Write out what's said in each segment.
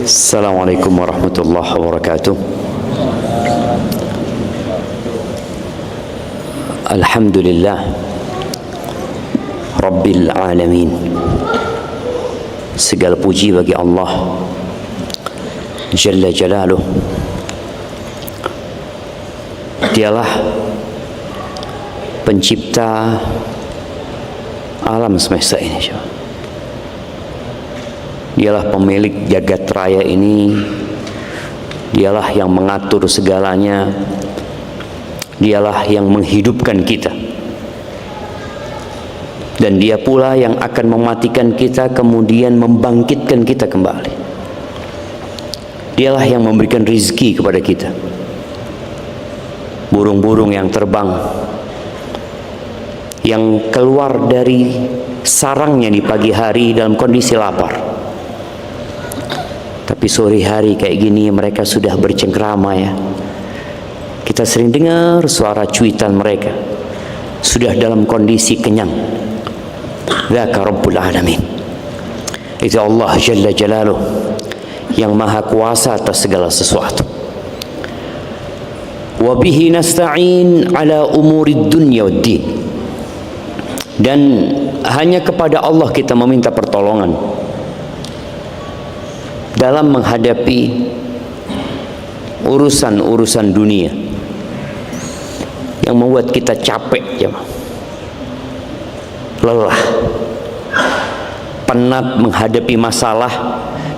Assalamualaikum warahmatullahi wabarakatuh. Alhamdulillah Rabbil alamin. Segala puji bagi Allah Jalla Jalaluh. Dialah pencipta alam semesta ini. Dialah pemilik jagat raya ini. Dialah yang mengatur segalanya. Dialah yang menghidupkan kita. Dan dia pula yang akan mematikan kita, kemudian membangkitkan kita kembali. Dialah yang memberikan rizki kepada kita. Burung-burung yang terbang, yang keluar dari sarangnya di pagi hari dalam kondisi lapar, tapi sore hari kayak gini mereka sudah bercengkrama ya. Kita sering dengar suara cuitan mereka, sudah dalam kondisi kenyang. Dzaka Rabbul Alamin. Itu Allah Jalla Jalaluh yang maha kuasa atas segala sesuatu. Wa bihi nasta'in ala umurid dunya waddin. Dan hanya kepada Allah kita meminta pertolongan dalam menghadapi urusan-urusan dunia yang membuat kita capek, lelah, penat menghadapi masalah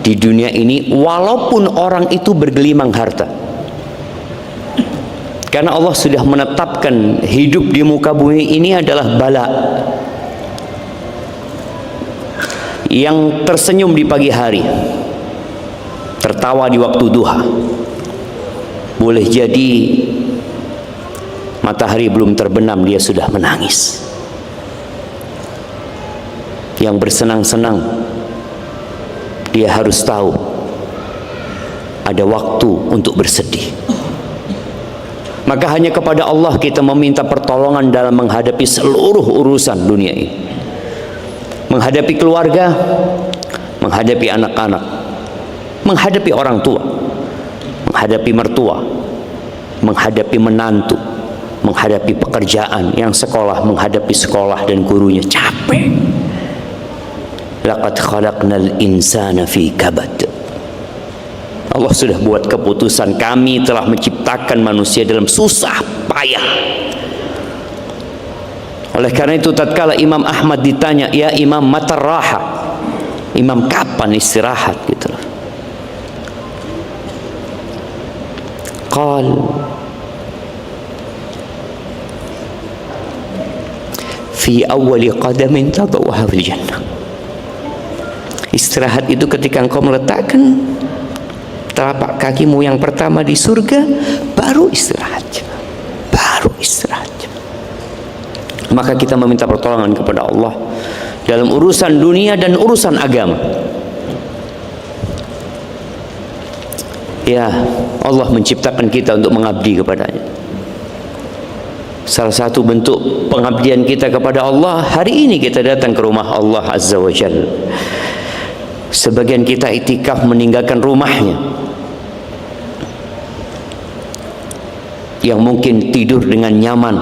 di dunia ini, walaupun orang itu bergelimang harta. Karena Allah sudah menetapkan hidup di muka bumi ini adalah bala. Yang tersenyum di pagi hari, tertawa di waktu duha, boleh jadi matahari belum terbenam dia sudah menangis. Yang bersenang-senang dia harus tahu ada waktu untuk bersedih. Maka hanya kepada Allah kita meminta pertolongan dalam menghadapi seluruh urusan dunia ini. Menghadapi keluarga, menghadapi anak-anak, menghadapi orang tua, menghadapi mertua, menghadapi menantu, menghadapi pekerjaan, yang sekolah menghadapi sekolah dan gurunya. Capek. Laqad khalaqnal insana fi kabad. Allah sudah buat keputusan, kami telah menciptakan manusia dalam susah payah. Oleh karena itu tatkala Imam Ahmad ditanya, ya Imam mata raha, Imam kapan istirahat gitu loh. Qal fi awwali qadamin tadawha fil jannah. Istirahat itu ketika engkau meletakkan telapak kakimu yang pertama di surga, baru istirahat. Baru istirahat. Maka kita meminta pertolongan kepada Allah dalam urusan dunia dan urusan agama. Ya, Allah menciptakan kita untuk mengabdi kepadanya. Salah satu bentuk pengabdian kita kepada Allah, hari ini kita datang ke rumah Allah Azza wa Jalla. Sebagian kita itikaf meninggalkan rumahnya, yang mungkin tidur dengan nyaman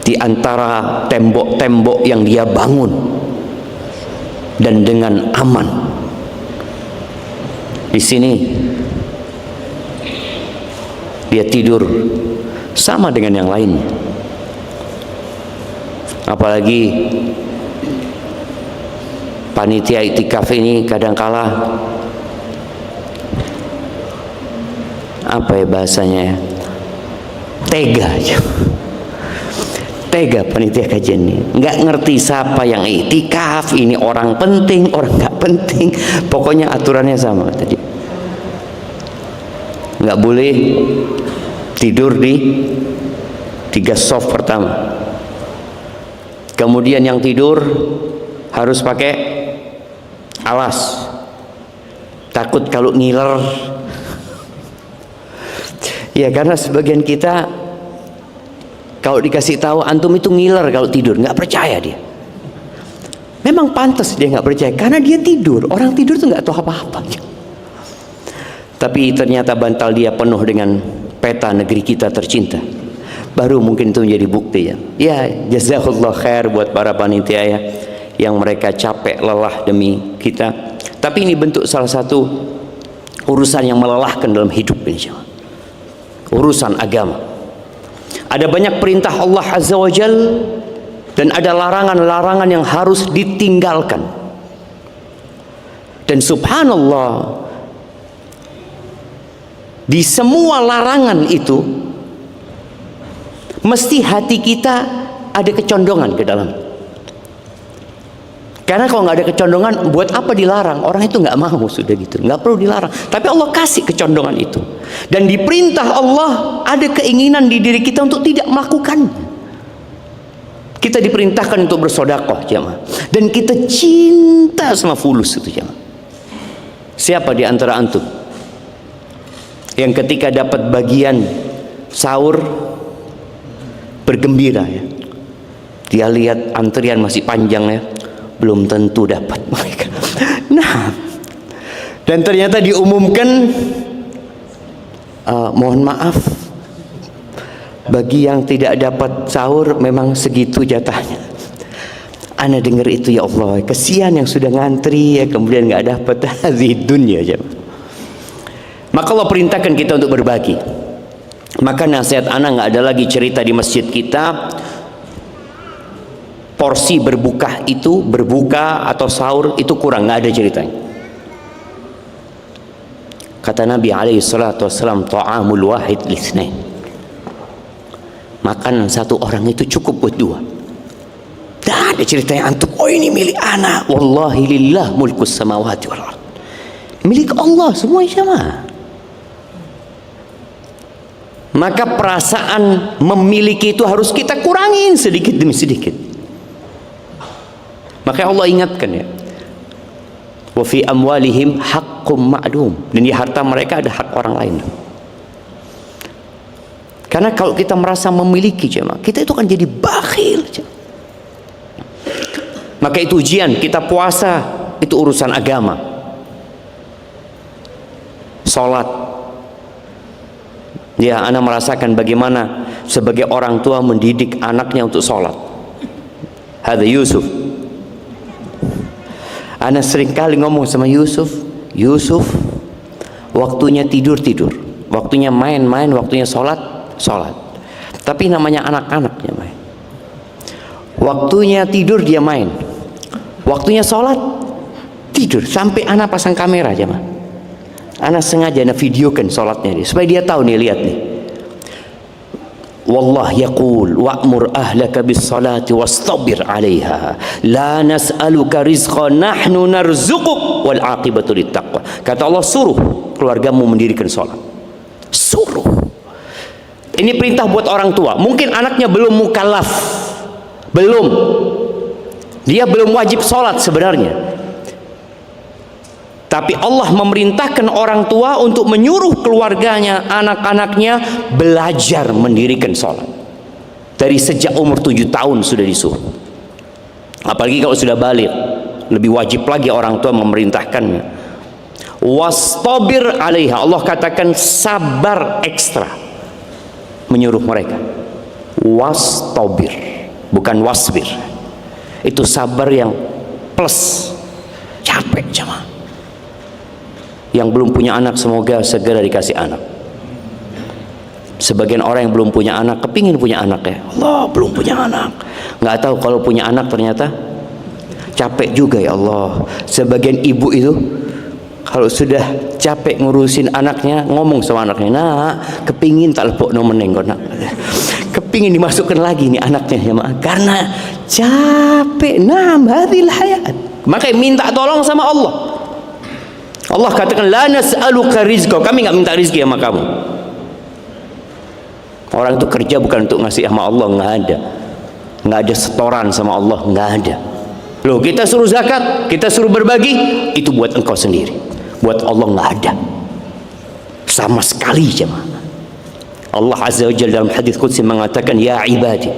di antara tembok-tembok yang dia bangun dan dengan aman. Di sini dia tidur sama dengan yang lainnya. Apalagi panitia itikaf ini kadangkala apa ya bahasanya ya, tega aja. Tega panitia kajian ini, nggak ngerti siapa yang itikaf, ini orang penting, orang nggak penting, pokoknya aturannya sama tadi. Nggak boleh tidur di 3 soft pertama. Kemudian yang tidur harus pakai alas, takut kalau ngiler. Ya karena sebagian kita kalau dikasih tahu antum itu ngiler kalau tidur, nggak percaya dia. Memang pantas dia nggak percaya karena dia tidur. Orang tidur tuh nggak tahu apa-apa. Tapi ternyata bantal dia penuh dengan peta negeri kita tercinta. Baru mungkin itu menjadi bukti ya. Ya, jazakallah khair buat para panitia ya, yang mereka capek lelah demi kita. Tapi ini bentuk salah satu urusan yang melelahkan dalam hidup ini. Urusan agama. Ada banyak perintah Allah Azza wa Jal dan ada larangan-larangan yang harus ditinggalkan. Dan subhanallah, di semua larangan itu mesti hati kita ada kecondongan ke dalam. Karena kalau nggak ada kecondongan, buat apa dilarang? Orang itu nggak mau, sudah gitu, nggak perlu dilarang. Tapi Allah kasih kecondongan itu. Dan di perintah Allah ada keinginan di diri kita untuk tidak melakukannya. Kita diperintahkan untuk bersedekah, jemaah. Dan kita cinta sama fulus itu, jemaah. Siapa di antara antum yang ketika dapat bagian sahur bergembira ya? Dia lihat antrian masih panjang ya, belum tentu dapat mereka. Nah, dan ternyata diumumkan, mohon maaf, bagi yang tidak dapat sahur memang segitu jatahnya. Ana dengar itu, ya Allah, kesian yang sudah ngantri ya, kemudian nggak dapat di dunia aja. Maka Allah perintahkan kita untuk berbagi. Maka nasihat ana nggak ada lagi cerita di masjid kita porsi berbuka itu, berbuka atau sahur itu kurang, nggak ada ceritanya. Kata Nabi alaihi salatu wassalam, ta'amul wahid lisnain. Makanan satu orang itu cukup buat dua. Tidak ada ceritanya antum, oh ini milik anak. Wallahi lillah mulkus samawati wal ard. Milik Allah semua sama. Maka perasaan memiliki itu harus kita kurangin sedikit demi sedikit. Maka Allah ingatkan ya, wa fi amwalihim haqqum ma'dum, dan di harta mereka ada hak orang lain. Karena kalau kita merasa memiliki, jemaah, kita itu akan jadi bakhil. Maka itu ujian, kita puasa itu urusan agama. Salat, ya, ana merasakan bagaimana sebagai orang tua mendidik anaknya untuk salat. Hadza Yusuf. Ana sering kali ngomong sama Yusuf, Yusuf, waktunya tidur, waktunya main, waktunya sholat. Tapi namanya anak-anaknya main. Waktunya tidur dia main, waktunya sholat tidur. Sampai anak pasang kamera aja mah. Anak sengaja videokan sholatnya dia, supaya dia tahu nih, lihat nih. Wallah yaqul wa'mur ahlaka bis salati wastabir 'alaiha la nas'aluka rizqan nahnu narzuquk wal 'aqibatu littaqwa. Kata Allah, suruh keluargamu mendirikan salat. Suruh. Ini perintah buat orang tua. Mungkin anaknya belum mukallaf. Dia belum wajib salat sebenarnya. Tapi Allah memerintahkan orang tua untuk menyuruh keluarganya, anak-anaknya belajar mendirikan sholat. Dari sejak umur 7 tahun sudah disuruh. Apalagi kalau sudah balik, lebih wajib lagi orang tua memerintahkannya. Wastabir 'alaiha, Allah katakan sabar ekstra menyuruh mereka. Wastabir, bukan wasbir. Itu sabar yang plus, capek jemaah. Yang belum punya anak semoga segera dikasih anak. Sebagian orang yang belum punya anak kepingin punya anak ya. Allah, belum punya anak, nggak tahu kalau punya anak ternyata capek juga ya Allah. Sebagian ibu itu kalau sudah capek ngurusin anaknya, ngomong sama anaknya, nak, kepingin tak lepok nomeneng kok nak, kepingin dimasukkan lagi nih anaknya ya mak, karena capek. Nah, hadhil hayat. Maka minta tolong sama Allah. Allah katakan la nas'aluka rizqa, kami nggak minta rezeki sama kamu. Orang itu kerja bukan untuk ngasih sama Allah, nggak ada setoran sama Allah, nggak ada. Loh, kita suruh zakat, kita suruh berbagi, itu buat engkau sendiri, buat Allah nggak ada sama sekali jemaah. Allah Azza wa Jalla dalam hadis qudsi mengatakan, ya ibadi,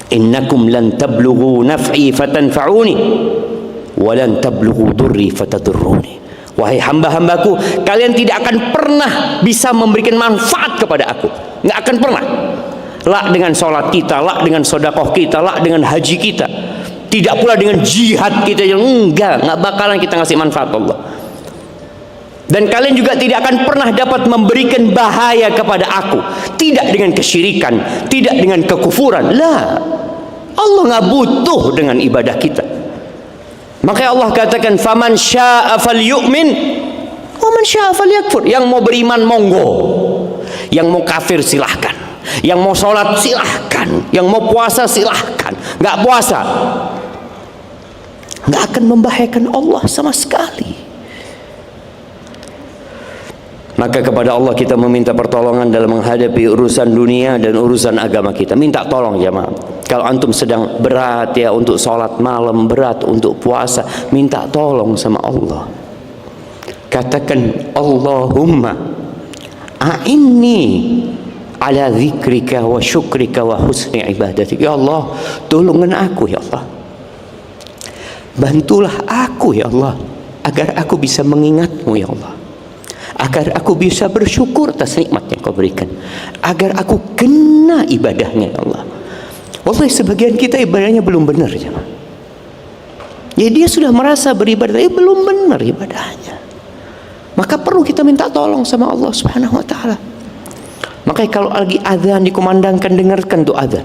innakum lan tablughu naf'i fatanfa'uni wa lan tablughu durri fatadurruni. Wahai hamba-hambaku, kalian tidak akan pernah bisa memberikan manfaat kepada aku, nggak akan pernah. La dengan sholat kita, la dengan sedekah kita, la dengan haji kita, tidak pula dengan jihad kita yang nggak bakalan kita ngasih manfaat Allah. Dan kalian juga tidak akan pernah dapat memberikan bahaya kepada aku, tidak dengan kesyirikan, tidak dengan kekufuran. Lah, Allah nggak butuh dengan ibadah kita. Makanya Allah katakan, faman syaa falyu'min wa man syaa falyakfur. Yang mau beriman monggo, yang mau kafir silahkan, yang mau sholat silahkan, yang mau puasa silahkan. Nggak puasa nggak akan membahayakan Allah sama sekali. Maka kepada Allah kita meminta pertolongan dalam menghadapi urusan dunia dan urusan agama kita. Minta tolong jemaah. Kalau antum sedang berat ya untuk sholat malam, berat untuk puasa, minta tolong sama Allah. Katakan, Allahumma a'inni ala zikrika wa syukrika wa husni ibadatik. Ya Allah, tolongin aku ya Allah. Bantulah aku ya Allah, agar aku bisa mengingatmu ya Allah, agar aku bisa bersyukur atas nikmat yang kau berikan, agar aku kena ibadahnya ya Allah. Wallahi sebagian kita ibadahnya belum benar ya. Ya dia sudah merasa beribadah, belum benar ibadahnya. Maka perlu kita minta tolong sama Allah Subhanahu wa taala. Makanya kalau lagi azan dikumandangkan, dengarkan tuh azan.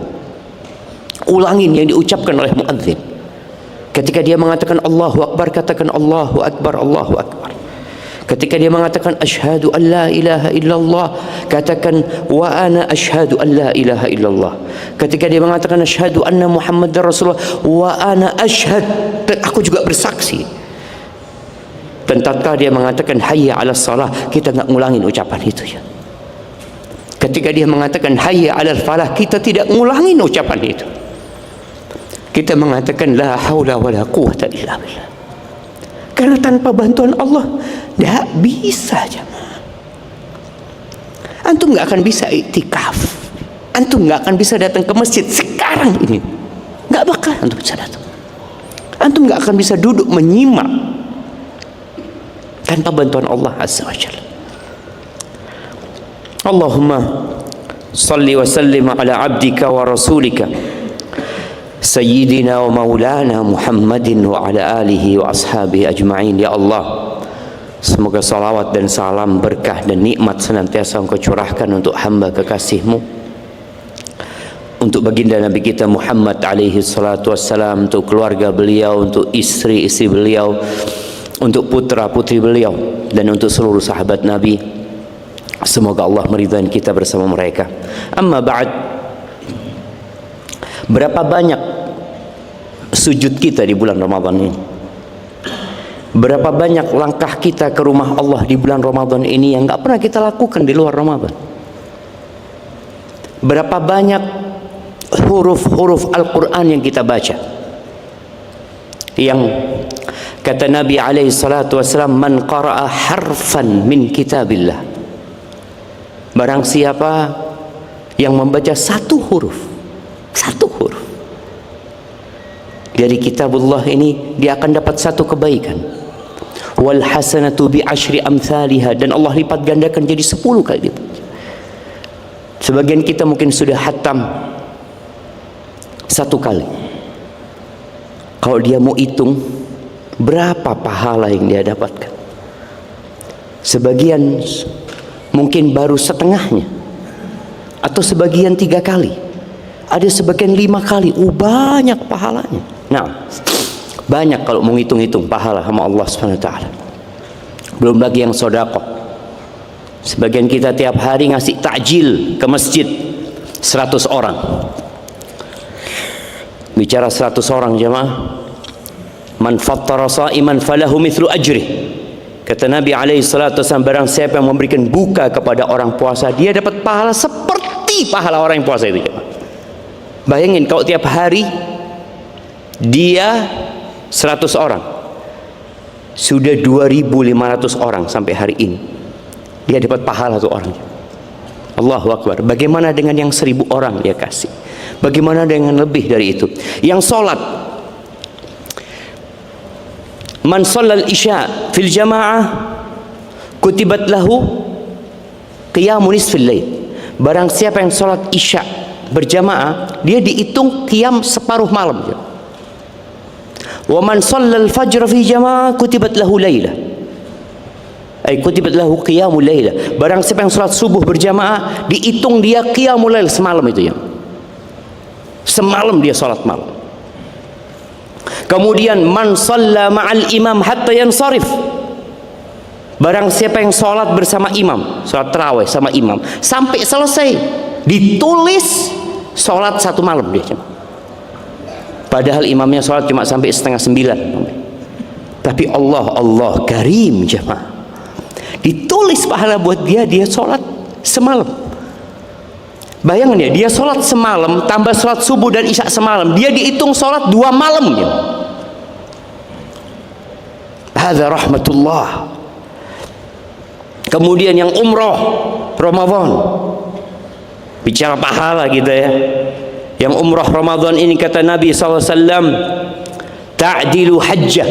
Ulangin yang diucapkan oleh muadzin. Ketika dia mengatakan Allahu Akbar, katakan Allahu Akbar, Allahu Akbar. Ketika dia mengatakan asyhadu an la ilaha illallah, katakan wa ana asyhadu an la ilaha illallah. Ketika dia mengatakan asyhadu anna Muhammadar Rasulullah, wa ana asyhad, aku juga bersaksi. Dan tatkala dia mengatakan hayya 'alas shalah, kita enggak ngulangin ucapan itu ya. Ketika dia mengatakan hayya 'alal falah, kita tidak ngulangin ucapan itu. Kita mengatakan la haula wala quwwata illa billah. Karena tanpa bantuan Allah tidak bisa jemaah. Antum nggak akan bisa iktikaf, antum nggak akan bisa datang ke masjid sekarang ini, nggak bakal antum bisa datang. Antum nggak akan bisa duduk menyimak tanpa bantuan Allah Azza wa Jalla. Allahumma salli wa sallim ala abdika wa rasulika Sayyidina wa maulana Muhammadin wa ala alihi wa ashabihi ajma'in. Ya Allah, semoga salawat dan salam, berkah dan nikmat senantiasa Engkau curahkan untuk hamba kekasih-Mu, untuk baginda Nabi kita Muhammad alaihi salatu wassalam, untuk keluarga beliau, untuk istri-istri beliau, untuk putra-putri beliau, dan untuk seluruh sahabat Nabi. Semoga Allah meridhai kita bersama mereka. Amma ba'd. Berapa banyak sujud kita di bulan Ramadan ini? Berapa banyak langkah kita ke rumah Allah di bulan Ramadan ini yang nggak pernah kita lakukan di luar Ramadan? Berapa banyak huruf-huruf Al-Quran yang kita baca, yang kata Nabi alaihi salatu wassalam, man qara'a harfan min kitabillah, barang siapa yang membaca satu huruf dari kitabullah ini, dia akan dapat satu kebaikan. Wal hasanatu bi asyri amsalha, dan Allah lipat gandakan jadi 10 kali lipat. Sebagian kita mungkin sudah hatam 1 kali. Kalau dia mau hitung berapa pahala yang dia dapatkan, sebagian mungkin baru setengahnya, atau sebagian 3 kali, ada sebagian 5 kali. Banyak pahalanya. Nah, banyak kalau mau hitung-hitung pahala sama Allah Subhanahu wa taala. Belum lagi yang sedekah. Sebagian kita tiap hari ngasih takjil ke masjid 100 orang. Bicara 100 orang jemaah, man fattara sha'iman falahu mithlu ajri. Kata Nabi alaihi salatu wasallam, barang siapa yang memberikan buka kepada orang puasa, dia dapat pahala seperti pahala orang yang puasa itu jemaah. Bayangin kalau tiap hari dia 100 orang, sudah 2.500 orang sampai hari ini, dia dapat pahala tuh orang. Allahu Akbar. Bagaimana dengan yang 1.000 orang dia kasih? Bagaimana dengan lebih dari itu? Yang sholat, man shallal isya fil jamaah kutibat lahu qiyamu nisfil lail. Barang siapa yang sholat isya berjamaah, dia dihitung qiyam separuh malam. Wa man shallal fajr fi jamaah kutibat lahu lailah, ay kutibat lahu qiyamul lailah. Barang siapa yang sholat subuh berjamaah, dihitung dia qiyamul lail semalam itu ya. Semalam dia sholat malam. Kemudian man shalla ma'al imam hatta yansarif. Barang siapa yang sholat bersama imam, sholat tarawih sama imam sampai selesai, ditulis sholat satu malam dia. Padahal imamnya sholat cuma sampai 8:30. Tapi Allah karim jemaah, ditulis pahala buat dia sholat semalam. Bayangin ya, dia sholat semalam tambah sholat subuh dan isya semalam, dia dihitung sholat 2 malam ya. Hadza rahmatullah. Kemudian yang umroh Ramadan, bicara pahala kita ya. Yang umroh Ramadan ini kata Nabi SAW, ta'dilu hajjah.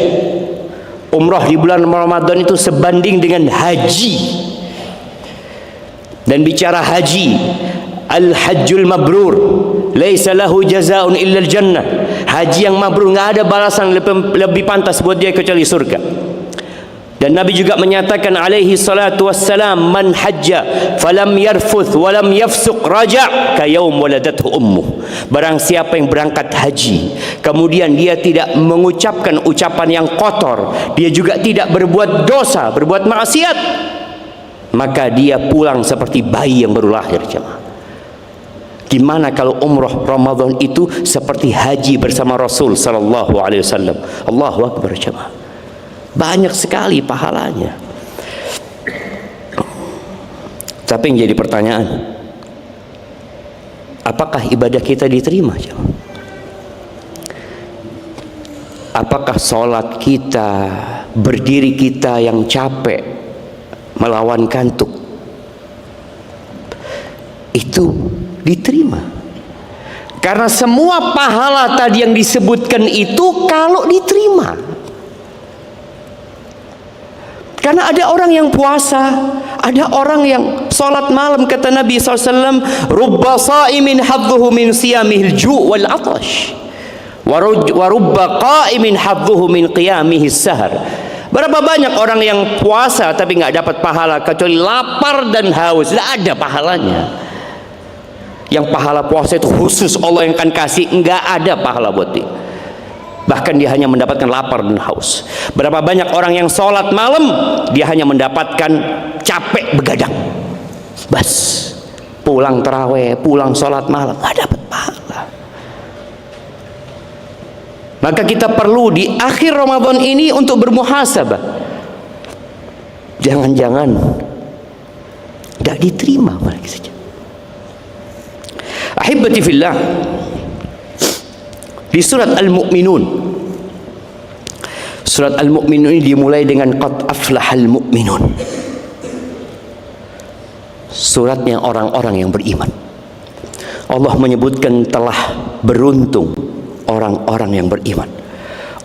Umroh di bulan Ramadan itu sebanding dengan haji. Dan bicara haji, al-hajjul mabrur laisa lahu jazaa'un illa al-jannah. Haji yang mabrur, nggak ada balasan lebih pantas buat dia kecuali surga. Dan Nabi juga menyatakan alaihi salatu wassalam, man hajja falam yarfuth walam yafsuq raja' ka yaum waladathu ummuh. Barang siapa yang berangkat haji kemudian dia tidak mengucapkan ucapan yang kotor, dia juga tidak berbuat dosa, berbuat maksiat, maka dia pulang seperti bayi yang baru lahir jemaah. Gimana kalau umroh Ramadan itu seperti haji bersama Rasul sallallahu alaihi wasallam? Allahu akbar jemaah. Banyak sekali pahalanya. Tapi yang jadi pertanyaan, apakah ibadah kita diterima? Apakah sholat kita, berdiri kita yang capek melawan kantuk itu diterima? Karena semua pahala tadi yang disebutkan itu kalau diterima. Karena ada orang yang puasa, ada orang yang sholat malam, kata Nabi SAW, rubba sa'imin hadduhu min siyamihil ju' wal atash wa rubba qa'imin hadduhu min qiyamihis sahar. Berapa banyak orang yang puasa tapi nggak dapat pahala kecuali lapar dan haus, nggak ada pahalanya. Yang pahala puasa itu khusus Allah yang akan kasih, nggak ada pahala buat dia. Bahkan dia hanya mendapatkan lapar dan haus. Berapa banyak orang yang sholat malam, dia hanya mendapatkan capek begadang. Bas, pulang taraweh, pulang sholat malam, nggak dapat pahala. Maka kita perlu di akhir Ramadan ini untuk bermuhasabah. Jangan-jangan tidak diterima lagi saja. Ahibati fillah, di surat Al-Mu'minun, surat Al-Mu'minun ini dimulai dengan qad aflahal mu'minun. Suratnya orang-orang yang beriman. Allah menyebutkan telah beruntung orang-orang yang beriman.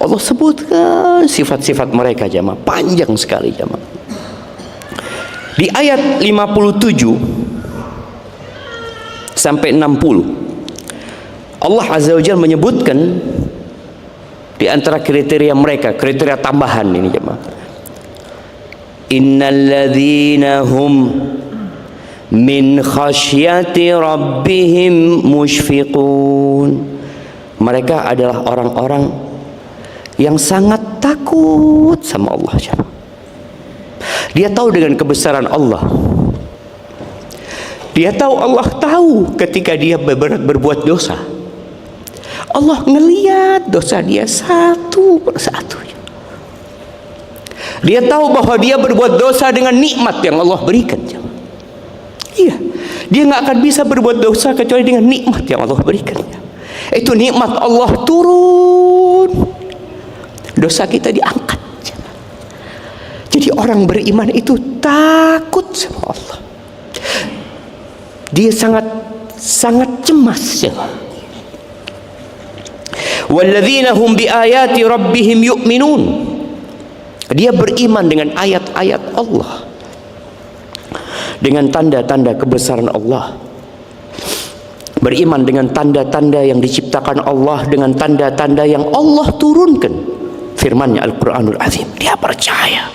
Allah sebutkan sifat-sifat mereka jamaah, panjang sekali jamaah. Di ayat 57 sampai 60 Allah Azza wa Jalla menyebutkan di antara kriteria mereka, kriteria tambahan ini jemaah. Innal ladzina hum min khasyati rabbihim musyfiqun. Mereka adalah orang-orang yang sangat takut sama Allah jemaah. Dia tahu dengan kebesaran Allah. Dia tahu, Allah tahu ketika dia berbuat dosa. Allah ngelihat dosa dia satu persatu. Dia tahu bahwa dia berbuat dosa dengan nikmat yang Allah berikan. Iya, dia nggak akan bisa berbuat dosa kecuali dengan nikmat yang Allah berikan. Itu nikmat Allah turun, dosa kita diangkat. Jadi orang beriman itu takut sama Allah. Dia sangat cemas ya. Walladzina hum biayati rabbihim yu'minun. Dia beriman dengan ayat-ayat Allah, dengan tanda-tanda kebesaran Allah, beriman dengan tanda-tanda yang diciptakan Allah, dengan tanda-tanda yang Allah turunkan, firman-Nya Al-Qur'anul Azim. Dia percaya.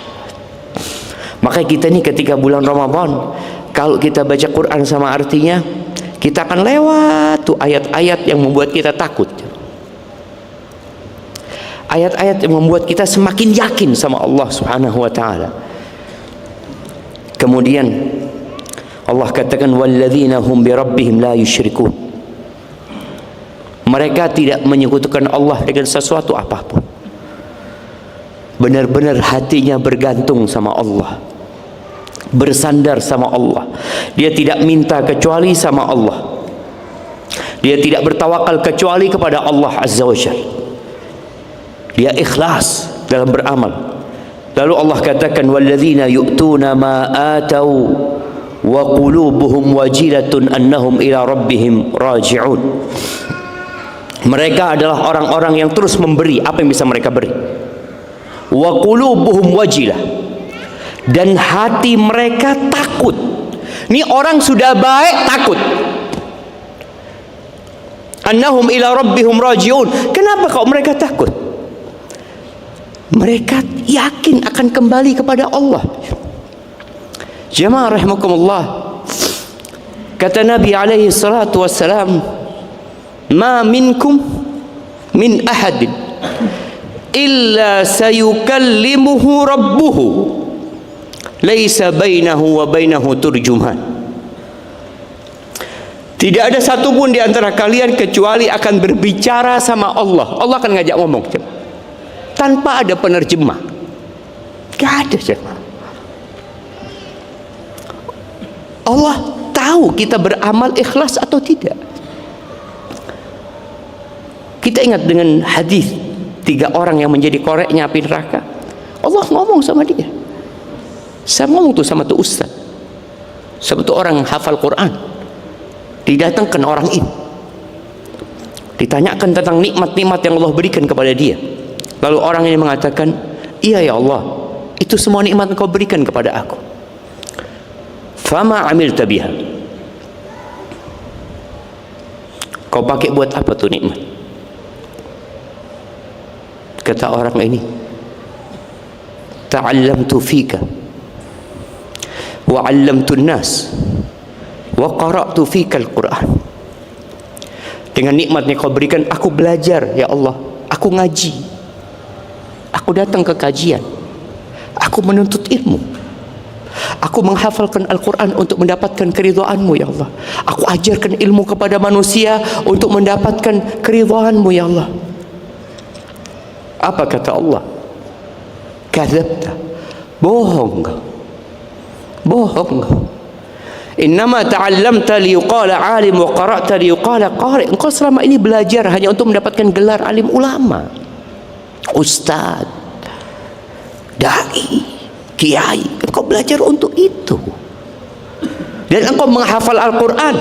Maka kita ini ketika bulan Ramadan, kalau kita baca Quran sama artinya, kita akan lewat tuh ayat-ayat yang membuat kita takut, ayat-ayat yang membuat kita semakin yakin sama Allah Subhanahu wa ta'ala. Kemudian Allah katakan walladzina hum bi rabbihim la yusyrikun. Mereka tidak menyekutukan Allah dengan sesuatu apapun. Benar-benar hatinya bergantung sama Allah, bersandar sama Allah. Dia tidak minta kecuali sama Allah. Dia tidak bertawakal kecuali kepada Allah Azza wa Jalla. Dia ikhlas dalam beramal. Lalu Allah katakan walladzina yu'tuna ma atau wa qulubuhum wajilatun annahum ila rabbihim raji'un. Mereka adalah orang-orang yang terus memberi apa yang bisa mereka beri. Wa qulubuhum wajilah, dan hati mereka takut. Ini orang sudah baik takut. Annahum ila rabbihim raji'un. Kenapa kok mereka takut? Mereka yakin akan kembali kepada Allah. Jemaah rahimakumullah, kata Nabi alaihi salatu wassalam, ma minkum min ahadin illa sayukallimuhu rabbuhu laisa bainahu wa bainahu turjuman. Tidak ada satupun di antara kalian kecuali akan berbicara sama Allah. Allah akan ngajak ngomong tanpa ada penerjemah. Gak ada jemaah. Allah tahu kita beramal ikhlas atau tidak. Kita ingat dengan hadis 3 orang yang menjadi koreknya api neraka. Allah ngomong sama dia. Saya ngomong tuh sama tuh ustaz, sama tuh orang yang hafal Quran. Didatangkan orang ini, ditanyakan tentang nikmat-nikmat yang Allah berikan kepada dia. Lalu orang ini mengatakan, iya ya Allah, itu semua nikmat Engkau berikan kepada aku. Fama amilta biha. Kau pakai buat apa tuh nikmat? Kata orang ini, ta'allamtu fika wa 'allamtu an-nas wa qara'tu fika al-Qur'an. Dengan nikmat yang Kau berikan, aku belajar ya Allah, aku ngaji, aku datang ke kajian, aku menuntut ilmu, aku menghafalkan Al-Quran untuk mendapatkan keridhaan-Mu ya Allah. Aku ajarkan ilmu kepada manusia untuk mendapatkan keridhaan-Mu ya Allah. Apa kata Allah? Kadzabta, bohong kau, bohong kau. Innama ta'allamta liyuqala alim wa qara'ta liyuqala qari. Engkau selama ini belajar hanya untuk mendapatkan gelar alim ulama, ustaz, dai, kiai. Engkau belajar untuk itu. Dan engkau menghafal Al-Quran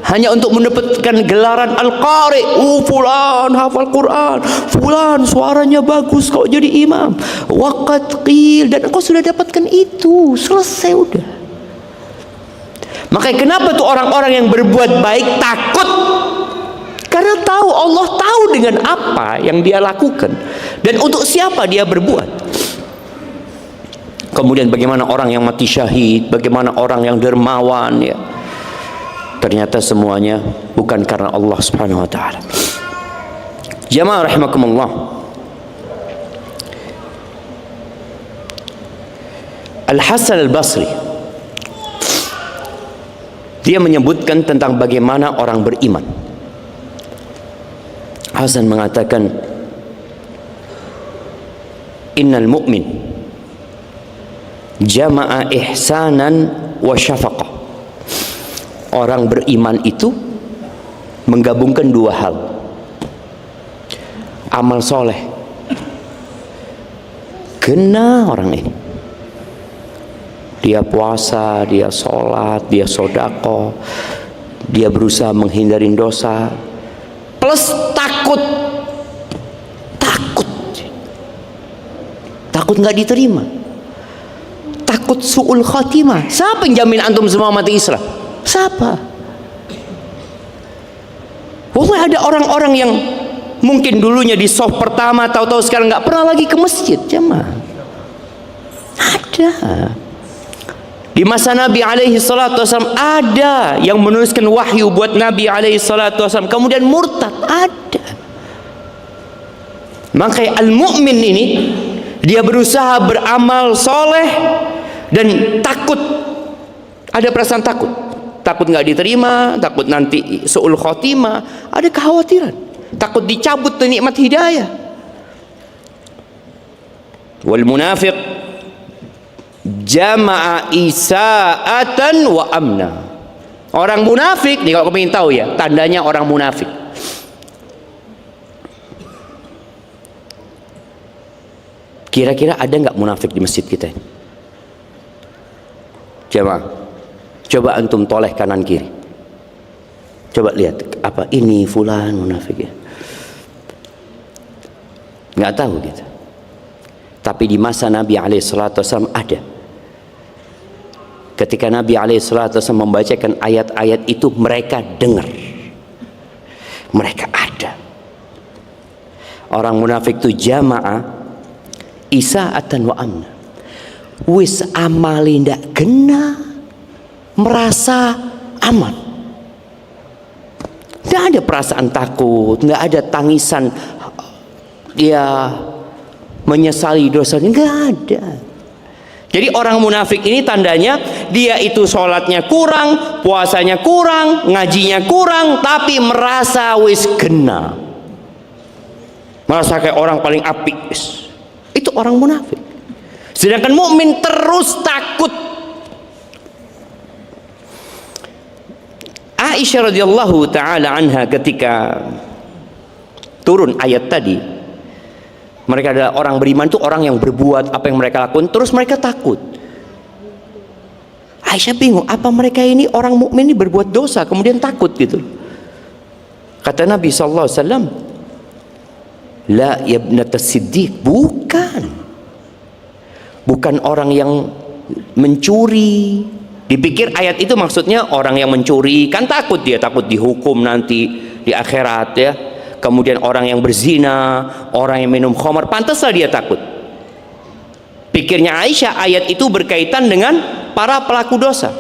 hanya untuk mendapatkan gelaran Al-Qari. Fulan hafal Quran, fulan suaranya bagus kok jadi imam, waqad qil. Dan engkau sudah dapatkan itu, selesai udah. Makanya kenapa tuh orang-orang yang berbuat baik takut? Karena tahu Allah tahu dengan apa yang dia lakukan dan untuk siapa dia berbuat. Kemudian bagaimana orang yang mati syahid, bagaimana orang yang dermawan ya. Ternyata semuanya bukan karena Allah Subhanahu wa taala. Jamaah rahimakumullah. Al-Hasan Al-Basri dia menyebutkan tentang bagaimana orang beriman. Hasan mengatakan, innal mu'min jama'a ihsanan wa syafaqah. Orang beriman itu menggabungkan 2 hal. Amal soleh. Kena orang ini, dia puasa, dia sholat, dia sodako, dia berusaha menghindari dosa, plus takut takut nggak diterima, takut su'ul khatimah. Siapa yang jamin antum semua mati Islam? Siapa? Wallahi ada orang-orang yang mungkin dulunya di soft pertama, tahu-tahu sekarang nggak pernah lagi ke masjid, jemaah. Ada. Di masa Nabi alaihi salatu wasallam ada yang menuliskan wahyu buat Nabi alaihi salatu wasallam kemudian murtad, ada. Makanya al-mu'min ini dia berusaha beramal soleh dan takut, ada perasaan takut, takut nggak diterima, takut nanti su'ul khotimah, ada kekhawatiran, takut dicabut nikmat hidayah. Wal munafiq jama'a isa'atan wa amna. Orang munafik nih, kalau kamu ingin tahu ya tandanya orang munafik, kira-kira ada nggak munafik di masjid kita ini? Coba antum toleh kanan kiri, coba lihat apa ini fulan munafik ya, nggak tahu gitu. Tapi di masa Nabi SAW ada. Ketika Nabi SAW membacakan ayat-ayat itu, mereka dengar, mereka ada. Orang munafik itu jamaah isa'atan wa amna, wis amali ndak kena, merasa aman, ndak ada perasaan takut, ndak ada tangisan dia menyesali dosanya, nggak ada. Jadi orang munafik ini tandanya dia itu sholatnya kurang, puasanya kurang, ngajinya kurang, tapi merasa wis kena, merasa kayak orang paling apik. Itu orang munafik. Sedangkan mukmin terus takut. Aisyah radhiyallahu taala anha ketika turun ayat tadi, mereka adalah orang beriman, itu orang yang berbuat apa yang mereka lakukan, terus mereka takut. Aisyah bingung, apa mereka ini orang mukmin ini berbuat dosa kemudian takut gitu. Kata Nabi sallallahu alaihi wasallam, la yabnata siddiq, bukan orang yang mencuri. Dipikir ayat itu maksudnya orang yang mencuri, kan takut, dia takut dihukum nanti di akhirat ya. Kemudian orang yang berzina, orang yang minum khamar, pantaslah dia takut. Pikirnya Aisyah ayat itu berkaitan dengan para pelaku dosa.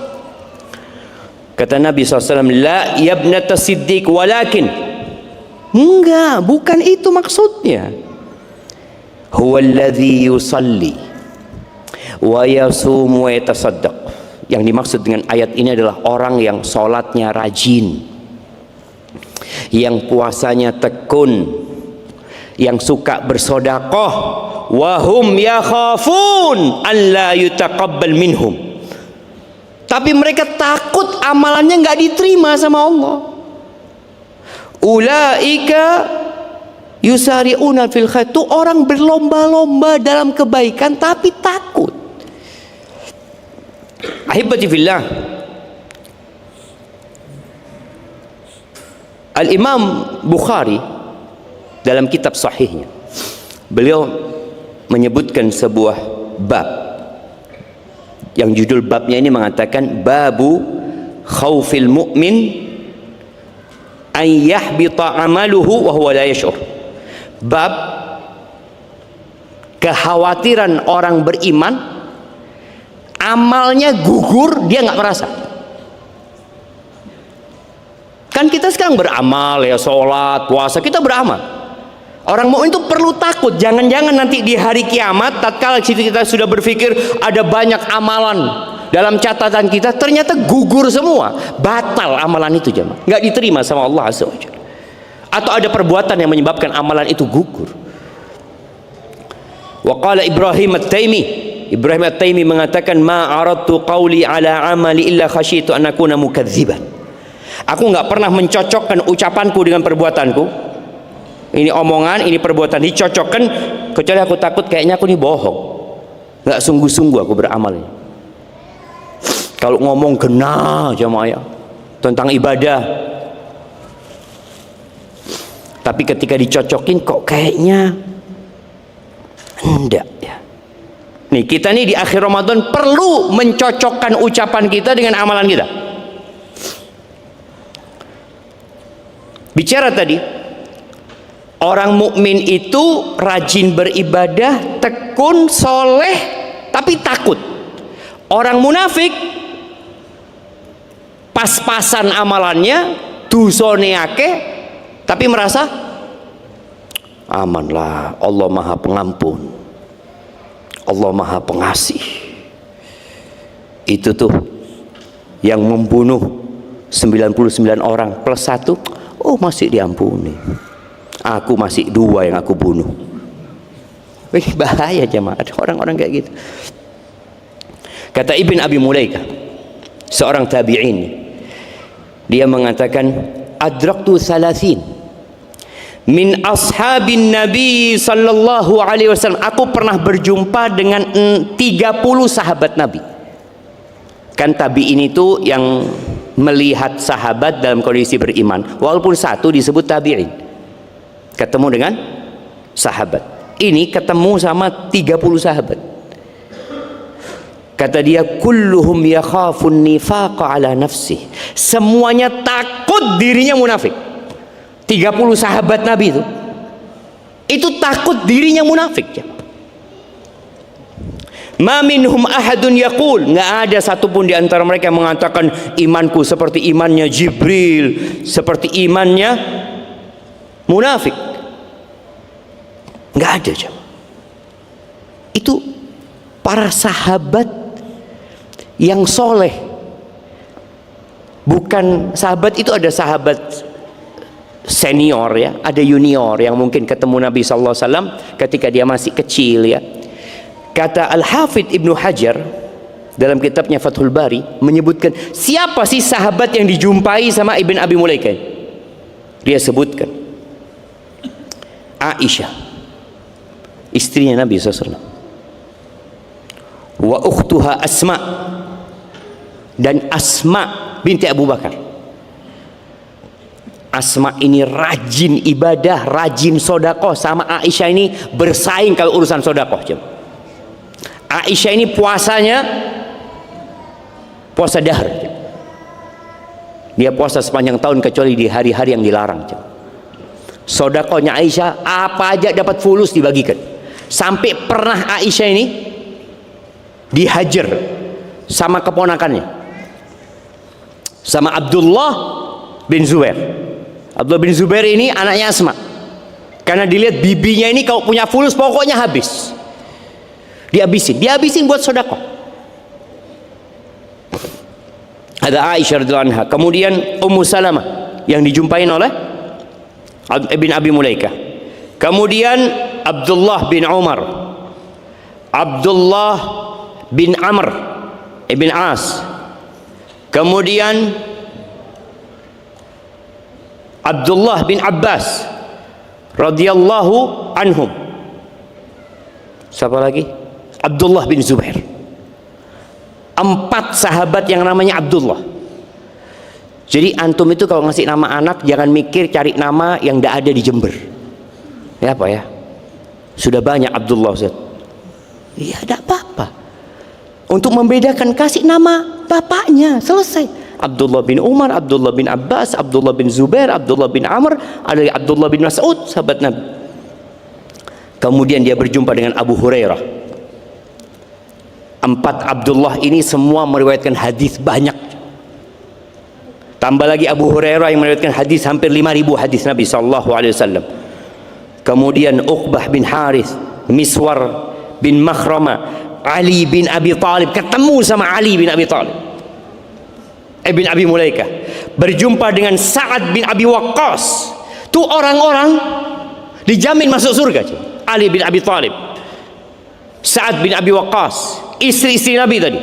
Kata Nabi SAW, la yabnata siddiq walakin, enggak, bukan itu maksudnya. Huwallazi yusalli wa yasumu wa yatasaddaq. Yang dimaksud dengan ayat ini adalah orang yang sholatnya rajin, yang puasanya tekun, yang suka bersodakoh, wahum yakhafun an la yutaqabbal minhum, tapi mereka takut amalannya nggak diterima sama Allah. Ulaika yusari'una fil khair, itu orang berlomba-lomba dalam kebaikan tapi takut. Ahibati fillah, Al-Imam Bukhari dalam kitab sahihnya, beliau menyebutkan sebuah bab yang judul babnya ini mengatakan babu khaufil mu'min an yahbita amaluhu wa huwa la yash'ur. Bab kekhawatiran orang beriman amalnya gugur, dia nggak merasa. Kan kita sekarang beramal ya, sholat, puasa, kita beramal. Orang mukmin itu perlu takut, jangan-jangan nanti di hari kiamat tatkala kita sudah berpikir ada banyak amalan dalam catatan kita, ternyata gugur semua, batal amalan itu, jemaah, nggak diterima sama Allah Azza wa Jalla. Atau ada perbuatan yang menyebabkan amalan itu gugur. Wa qala Ibrahim At-Taimi mengatakan, ma aradtu qawli ala amali illa khasyitu an akuna mukadziban. Aku nggak pernah mencocokkan ucapanku dengan perbuatanku. Ini omongan, ini perbuatan dicocokkan, kecuali aku takut kayaknya aku ini bohong, nggak sungguh-sungguh aku beramal ini. Kalau ngomong kena jamaah tentang ibadah, tapi ketika dicocokin kok kayaknya enggak ya. Nih kita nih di akhir Ramadan perlu mencocokkan ucapan kita dengan amalan kita. Bicara tadi, orang mukmin itu rajin beribadah, tekun, soleh, tapi takut. Orang munafik pas-pasan amalannya, dosane akeh, tapi merasa amanlah, Allah Maha Pengampun, Allah Maha Pengasih. Itu tuh yang membunuh 99 orang plus 1, oh masih diampuni. Aku masih 2 yang aku bunuh. Wih, bahaya jemaah, orang-orang kayak gitu. Kata Ibn Abi Mulaikah, seorang tabi'in, dia mengatakan, adraktu salasin min ashabin Nabi sallallahu alaihi wasallam. Aku pernah berjumpa dengan 30 sahabat Nabi. Kan tabi'in itu yang melihat sahabat dalam kondisi beriman, walaupun satu disebut tabi'in, ketemu dengan sahabat. Ini ketemu sama 30 sahabat. Kata dia, kulluhum yakhafun nifaqa ala nafsih. Semuanya takut dirinya munafik. 30 sahabat Nabi itu takut dirinya munafik. Ma minhum ahadun yaqul, nggak ada satupun di antara mereka yang mengatakan imanku seperti imannya Jibril, seperti imannya munafik. Nggak ada. Itu para sahabat yang soleh. Bukan sahabat itu, ada sahabat senior ya, ada junior yang mungkin ketemu Nabi SAW ketika dia masih kecil ya. Kata Al-Hafidh Ibnu Hajar dalam kitabnya Fathul Bari menyebutkan siapa sih sahabat yang dijumpai sama Ibn Abi Mulaikah. Dia sebutkan Aisyah, istrinya Nabi SAW, wa ukhtuha Asma, dan Asma binti Abu Bakar. Asma ini rajin ibadah, rajin sodakoh, sama Aisyah ini bersaing kalau urusan sodakoh. Aisyah ini puasanya puasa dahar, dia puasa sepanjang tahun kecuali di hari-hari yang dilarang. Sodakohnya Aisyah apa aja dapat fulus dibagikan. Sampai pernah Aisyah ini dihajar sama keponakannya, sama Abdullah bin Zubair. Abdullah bin Zubair ini anaknya Asma. Karena dilihat bibinya ini kalau punya fulus pokoknya habis, dihabisin buat sedekah. Ada Aisyah radhiyallahu anha, kemudian Ummu Salamah yang dijumpain oleh Ibn Abi Mulaikah, kemudian Abdullah bin Umar, Abdullah bin Amr ibn As, kemudian Abdullah bin Abbas radhiyallahu anhum. Siapa lagi? Abdullah bin Zubair. 4 sahabat yang namanya Abdullah. Jadi antum itu kalau ngasih nama anak jangan mikir cari nama yang tidak ada di Jember. Ya apa ya? Sudah banyak Abdullah, Ustaz. Ya tidak apa-apa. Untuk membedakan kasih nama bapaknya, selesai. Abdullah bin Umar, Abdullah bin Abbas, Abdullah bin Zubair, Abdullah bin Amr, ada Abdullah bin Mas'ud, sahabat Nabi. Kemudian dia berjumpa dengan Abu Hurairah. 4 Abdullah ini semua meriwayatkan hadis banyak. Tambah lagi Abu Hurairah yang meriwayatkan hadis hampir 5.000 hadis Nabi SAW. Kemudian Uqbah bin Harith, Miswar bin Makhrama, Ali bin Abi Talib, ketemu sama Ali bin Abi Talib. Ibn Abi Mulaikah berjumpa dengan Sa'ad bin Abi Waqqas. Tuh orang-orang dijamin masuk surga. Ali bin Abi Talib, Sa'ad bin Abi Waqqas, istri-istri Nabi tadi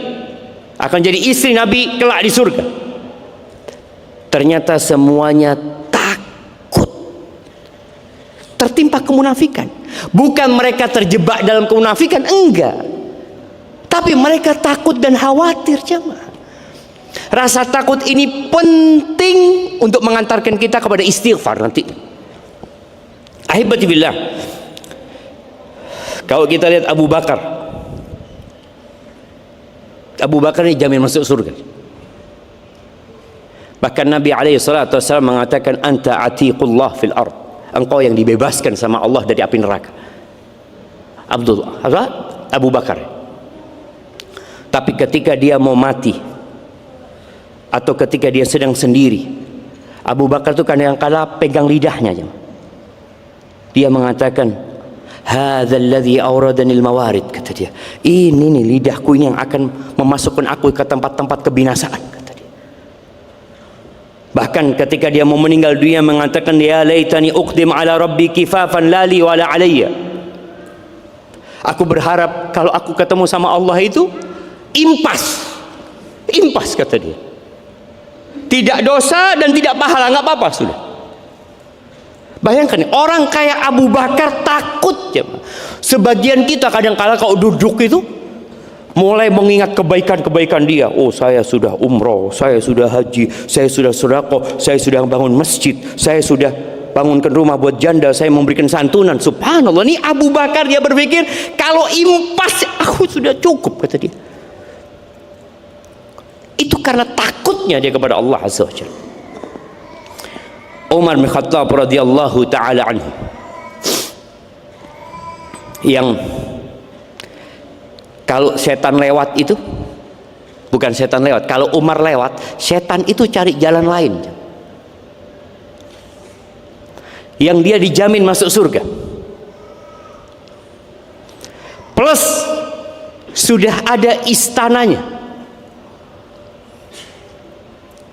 akan jadi istri Nabi kelak di surga. Ternyata semuanya takut, tertimpa kemunafikan. Bukan mereka terjebak dalam kemunafikan, enggak, tapi mereka takut dan khawatir. Jemaah, rasa takut ini penting untuk mengantarkan kita kepada istighfar nanti. Ahibati billah, kalau kita lihat Abu Bakar Abu Bakar ini jamin masuk surga. Bahkan Nabi SAW mengatakan, anta atiqullah fil ard, engkau yang dibebaskan sama Allah dari api neraka. Abu Bakar. Tapi ketika dia mau mati atau ketika dia sedang sendiri, Abu Bakar itu kadang-kala pegang lidahnya. Dia mengatakan, hadzal ladzi awradanil mawarid, kata dia. Ini nih lidahku ini yang akan memasukkan aku ke tempat-tempat kebinasaan, kata dia. Bahkan ketika dia mau meninggal dunia mengatakan, ya laitani uqdim ala rabbi kifafan lali wala alayya. Aku berharap kalau aku ketemu sama Allah itu impas, kata dia. Tidak dosa dan tidak pahala, nggak apa-apa sudah. Bayangkan orang kayak Abu Bakar takut ya. Sebagian kita kadang-kala kalau duduk itu mulai mengingat kebaikan-kebaikan dia. Oh, saya sudah umroh, saya sudah haji, saya sudah sedekah, saya sudah bangun masjid, saya sudah bangunkan rumah buat janda, saya memberikan santunan. Subhanallah, ini Abu Bakar dia berpikir kalau impas aku sudah cukup, kata dia. Itu karena takutnya dia kepada Allah Azza wa Jalla. Umar bin Khattab radhiyallahu taala anhu, yang kalau setan lewat itu bukan setan lewat, kalau Umar lewat, setan itu cari jalan lain yang dia dijamin masuk surga. Plus sudah ada istananya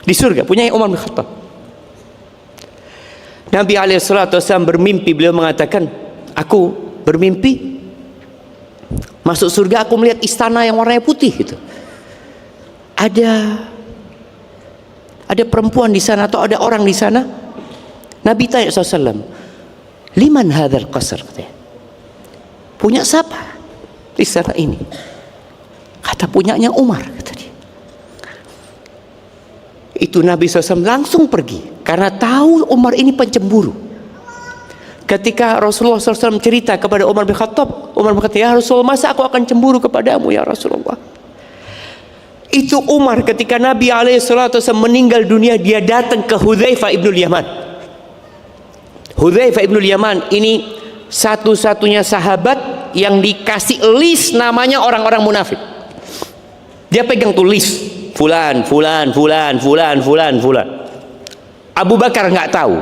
di surga, punya Umar bin Khattab. Nabi SAW bermimpi, beliau mengatakan, aku bermimpi masuk surga, aku melihat istana yang warnanya putih gitu. Ada perempuan di sana atau ada orang di sana. Nabi tanya SAW, liman hadzal qasr, katanya. Punya siapa istana ini? Kata punyanya Umar, kata dia. Itu Nabi SAW langsung pergi karena tahu Umar ini pencemburu. Ketika Rasulullah SAW cerita kepada Umar bin Khattab, Umar berkata, ya Rasulullah, masa aku akan cemburu kepadamu ya Rasulullah? Itu Umar ketika Nabi SAW meninggal dunia, dia datang ke Hudzaifah ibnul Yaman. Hudzaifah ibnul Yaman ini satu-satunya sahabat yang dikasih list namanya orang-orang munafik. Dia pegang tuh list, fulan. Abu Bakar nggak tahu,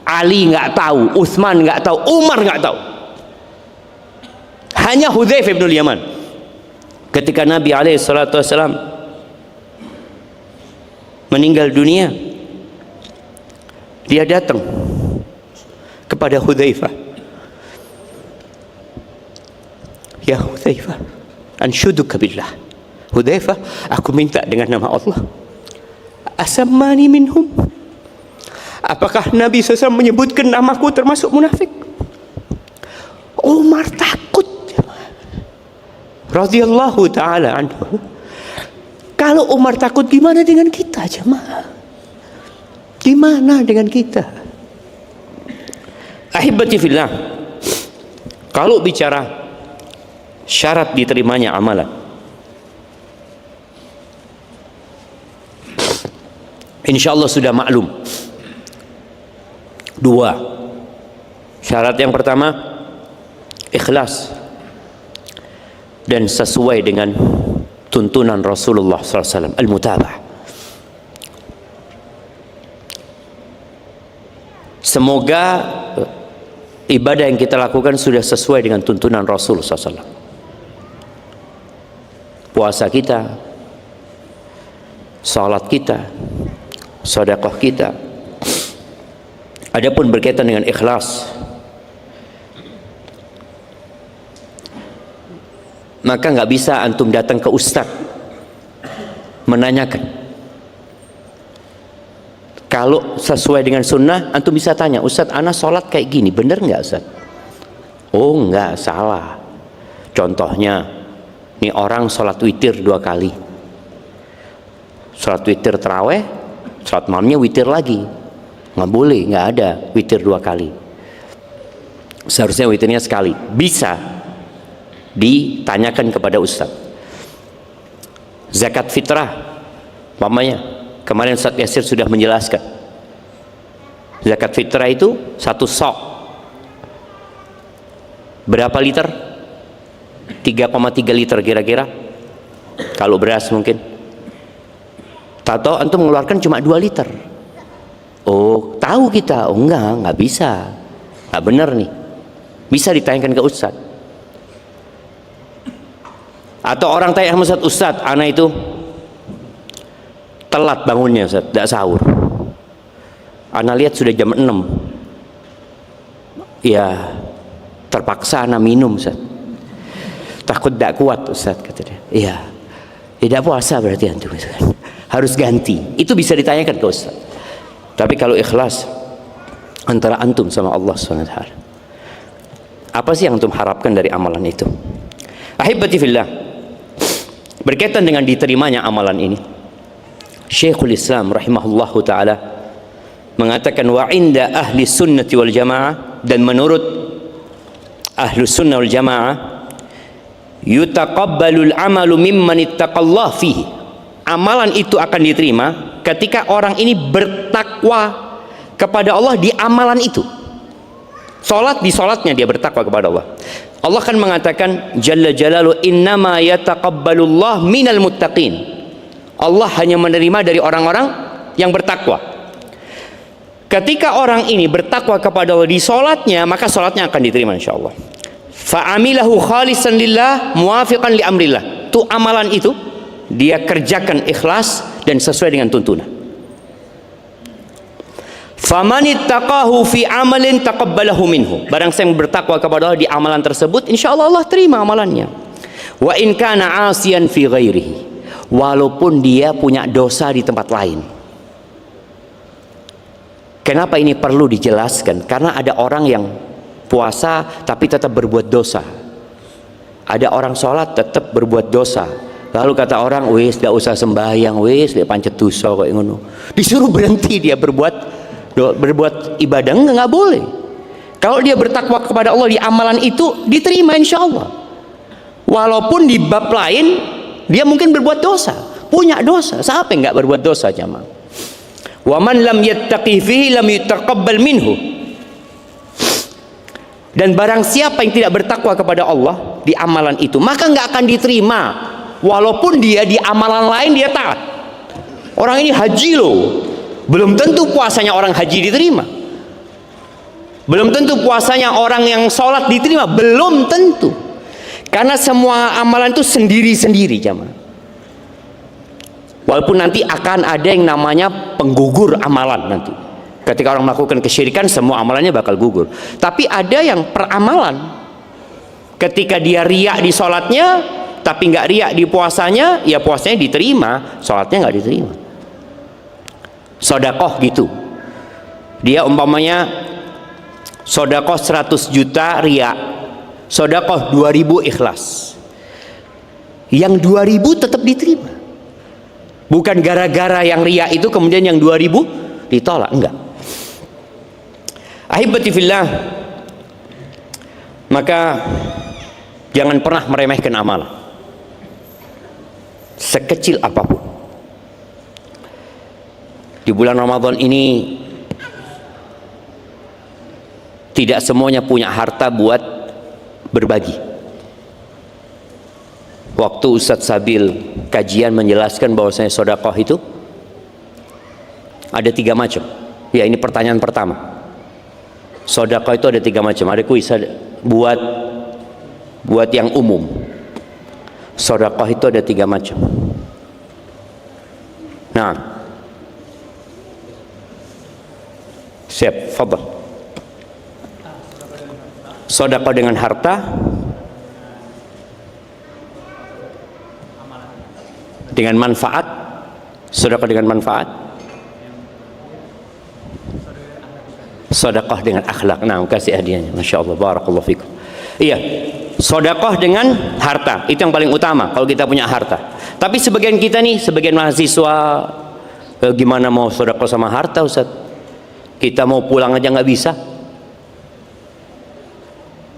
Ali nggak tahu, Utsman nggak tahu, Umar nggak tahu. Hanya Hudzaifah bin Yaman. Ketika Nabi SAW meninggal dunia, dia datang kepada Hudzaifah. Ya Hudzaifah, anshuduka billah. Hudzaifah, aku minta dengan nama Allah. Asammani minhum. Apakah Nabi SAW menyebutkan namaku termasuk munafik? Umar takut, radhiyallahu ta'ala anhu. Kalau Umar takut, gimana dengan kita jemaah? Gimana dengan kita? Ahibati fillah, kalau bicara syarat diterimanya amalan, insyaallah sudah maklum. Dua syarat. Yang pertama, ikhlas dan sesuai dengan tuntunan Rasulullah SAW, al-mutabah. Semoga ibadah yang kita lakukan sudah sesuai dengan tuntunan Rasul SAW. Puasa kita, salat kita, sedekah kita. Adapun berkaitan dengan ikhlas, maka nggak bisa antum datang ke ustaz menanyakan. Kalau sesuai dengan sunnah, antum bisa tanya, Ustaz, ana sholat kayak gini, bener nggak Ustaz? Oh nggak, salah. Contohnya, ini orang sholat witir 2 kali. Sholat witir taraweh, sholat malamnya witir lagi. Nggak boleh, nggak ada witir 2 kali. Seharusnya witirnya sekali. Bisa ditanyakan kepada ustaz. Zakat fitrah, umpamanya kemarin Ustaz Yasir sudah menjelaskan. Zakat fitrah itu 1 sok berapa liter? 3,3 liter kira-kira. Kalau beras mungkin. Tahu antum mengeluarkan cuma 2 liter. Oh, tahu kita. Oh enggak bisa. Enggak benar nih. Bisa ditanyakan ke Ustaz. Atau orang tanya sama Ustaz, Ustaz, anak itu telat bangunnya Ustaz, tidak sahur. Anak lihat sudah jam 6. Ya, terpaksa anak minum Ustaz. Takut tidak kuat Ustaz, kata dia. Iya. Tidak puasa berarti antum harus ganti. Itu bisa ditanyakan ke Ustaz. Tapi kalau ikhlas antara antum sama Allah SWT, apa sih yang antum harapkan dari amalan itu? Ahibati fillah, berkaitan dengan diterimanya amalan ini, Syekhul Islam rahimahullahu ta'ala mengatakan, wa inda ahli sunnati wal jamaah, dan menurut ahli sunnah wal jamaah, yutaqabbalul amalu mimman ittaqallah fihi, amalan itu akan diterima ketika orang ini bertakwa kepada Allah di amalan itu. Salat, di salatnya dia bertakwa kepada Allah. Allah kan mengatakan jalla jalalu, innama yataqabbalullah minal muttaqin, Allah hanya menerima dari orang-orang yang bertakwa. Ketika orang ini bertakwa kepada Allah di salatnya, maka salatnya akan diterima insyaallah. Fa'amilahu khalisan lillah muwafiqan li amrillah, itu amalan itu dia kerjakan ikhlas dan sesuai dengan tuntunan. Famanittaqahu fi amalin taqabbalahu minhu, barang siapa yang bertakwa kepada Allah di amalan tersebut, insyaallah Allah terima amalannya. Wa in kana asiyan fi ghairihi, walaupun dia punya dosa di tempat lain. Kenapa ini perlu dijelaskan? Karena ada orang yang puasa tapi tetap berbuat dosa. Ada orang sholat tetap berbuat dosa. Lalu kata orang, wis tidak usah sembahyang, wis dia pancet dosa kok ngono. Disuruh berhenti dia berbuat ibadah, enggak boleh. Kalau dia bertakwa kepada Allah di amalan itu diterima insya Allah. Walaupun di bab lain dia mungkin berbuat dosa, punya dosa. Siapa yang enggak berbuat dosa, jamaah? Wa man lam yattaqi fihi lam yutaqabbal minhu. Dan barang siapa yang tidak bertakwa kepada Allah di amalan itu, maka enggak akan diterima. Walaupun dia di amalan lain dia taat. Orang ini haji loh, belum tentu puasanya orang haji diterima. Belum tentu puasanya orang yang sholat diterima, belum tentu. Karena semua amalan itu sendiri-sendiri, jamaah. Walaupun nanti akan ada yang namanya penggugur amalan nanti. Ketika orang melakukan kesyirikan, semua amalannya bakal gugur. Tapi ada yang peramalan. Ketika dia riak di sholatnya, tapi nggak riak di puasanya, ya puasanya diterima, sholatnya nggak diterima. Sodakoh gitu, dia umpamanya sodakoh 100 juta riak, sodakoh 2000 ikhlas, yang 2000 tetap diterima. Bukan gara-gara yang riak itu kemudian yang 2000 ditolak, enggak. Ahibati fillah, maka jangan pernah meremehkan amalan sekecil apapun. Di bulan Ramadan ini tidak semuanya punya harta buat berbagi. Waktu Ustadz Sabil kajian menjelaskan bahwasanya sedekah itu ada 3 macam. Ya, ini pertanyaan pertama. Sedekah itu ada 3 macam. Ada kuis buat yang umum. Sedekah itu ada 3 macam. Nah, siap, fadhal. Sedekah dengan harta, dengan manfaat, sedekah dengan manfaat, sedekah dengan akhlak. Nah, kasih hadiahnya, masya Allah, barakallahu fikum. Iya, sedekah dengan harta itu yang paling utama kalau kita punya harta. Tapi sebagian kita nih, sebagian mahasiswa, gimana mau sedekah sama harta, Ustaz? Kita mau pulang aja nggak bisa,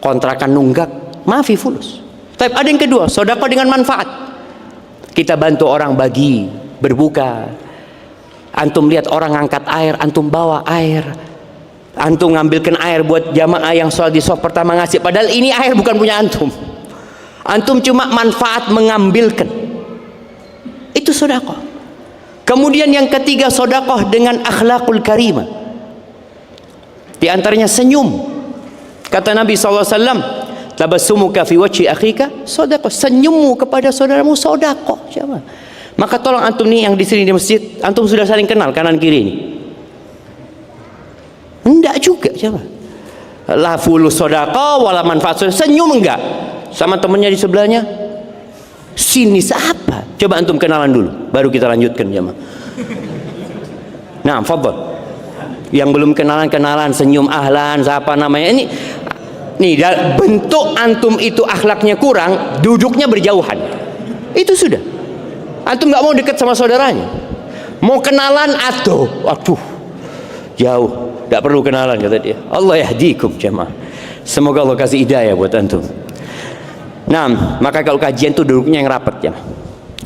kontrakan nunggak, maafi fulus. Tapi ada yang kedua, sedekah dengan manfaat. Kita bantu orang bagi, berbuka. Antum lihat orang angkat air, antum bawa air. Antum ngambilkan air buat jamaah yang sholat di shaf pertama ngasih. Padahal ini air bukan punya antum. Antum cuma manfaat mengambilkan. Itu sedekah. Kemudian yang ketiga, sedekah dengan akhlakul karimah. Di antaranya senyum. Kata Nabi SAW, tabassumuka fi wajhi akhika sedekah. Senyummu kepada saudaramu sedekah. Maka tolong antum nih yang di sini di masjid, antum sudah saling kenal kanan kiri ini? Enggak juga, siapa? La fulu sedekah wala manfaat. Senyum enggak? Sama temannya di sebelahnya? Sini siapa? Coba antum kenalan dulu, baru kita lanjutkan jemaah. Nah, fadhal. Yang belum kenalan senyum ahlan, siapa namanya? Nih bentuk antum itu akhlaknya kurang, duduknya berjauhan. Itu sudah. Antum nggak mau dekat sama saudaranya, mau kenalan aduh jauh, nggak perlu kenalan kata dia. Allah yahdikum jemaah. Semoga Allah kasih hidayah buat antum. Nah, maka kalau kajian tuh duduknya yang rapat ya,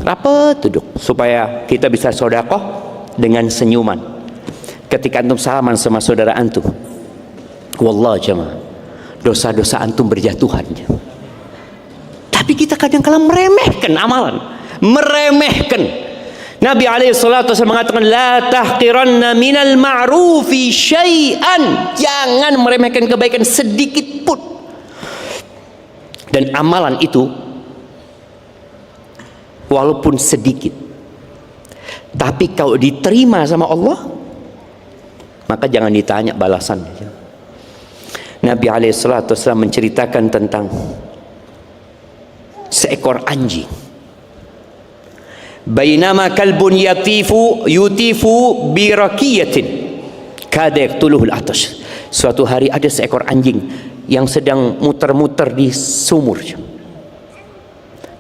rapat duduk supaya kita bisa sedekah dengan senyuman. Ketika antum salaman sama saudara antum, wallah jemaah, dosa-dosa antum berjatuhan. Tapi kita kadang-kala meremehkan amalan. Meremehkan. Nabi SAW mengatakan, la tahqiranna minal ma'rufi syai'an. Jangan meremehkan kebaikan sedikit pun. Dan amalan itu walaupun sedikit, tapi kalau diterima sama Allah, maka jangan ditanya balasannya. Nabi SAW menceritakan tentang seekor anjing. Bainama kalbun yutifu birakiyatin kada yaqtuluhu al-atash. Suatu hari ada seekor anjing yang sedang muter-muter di sumur,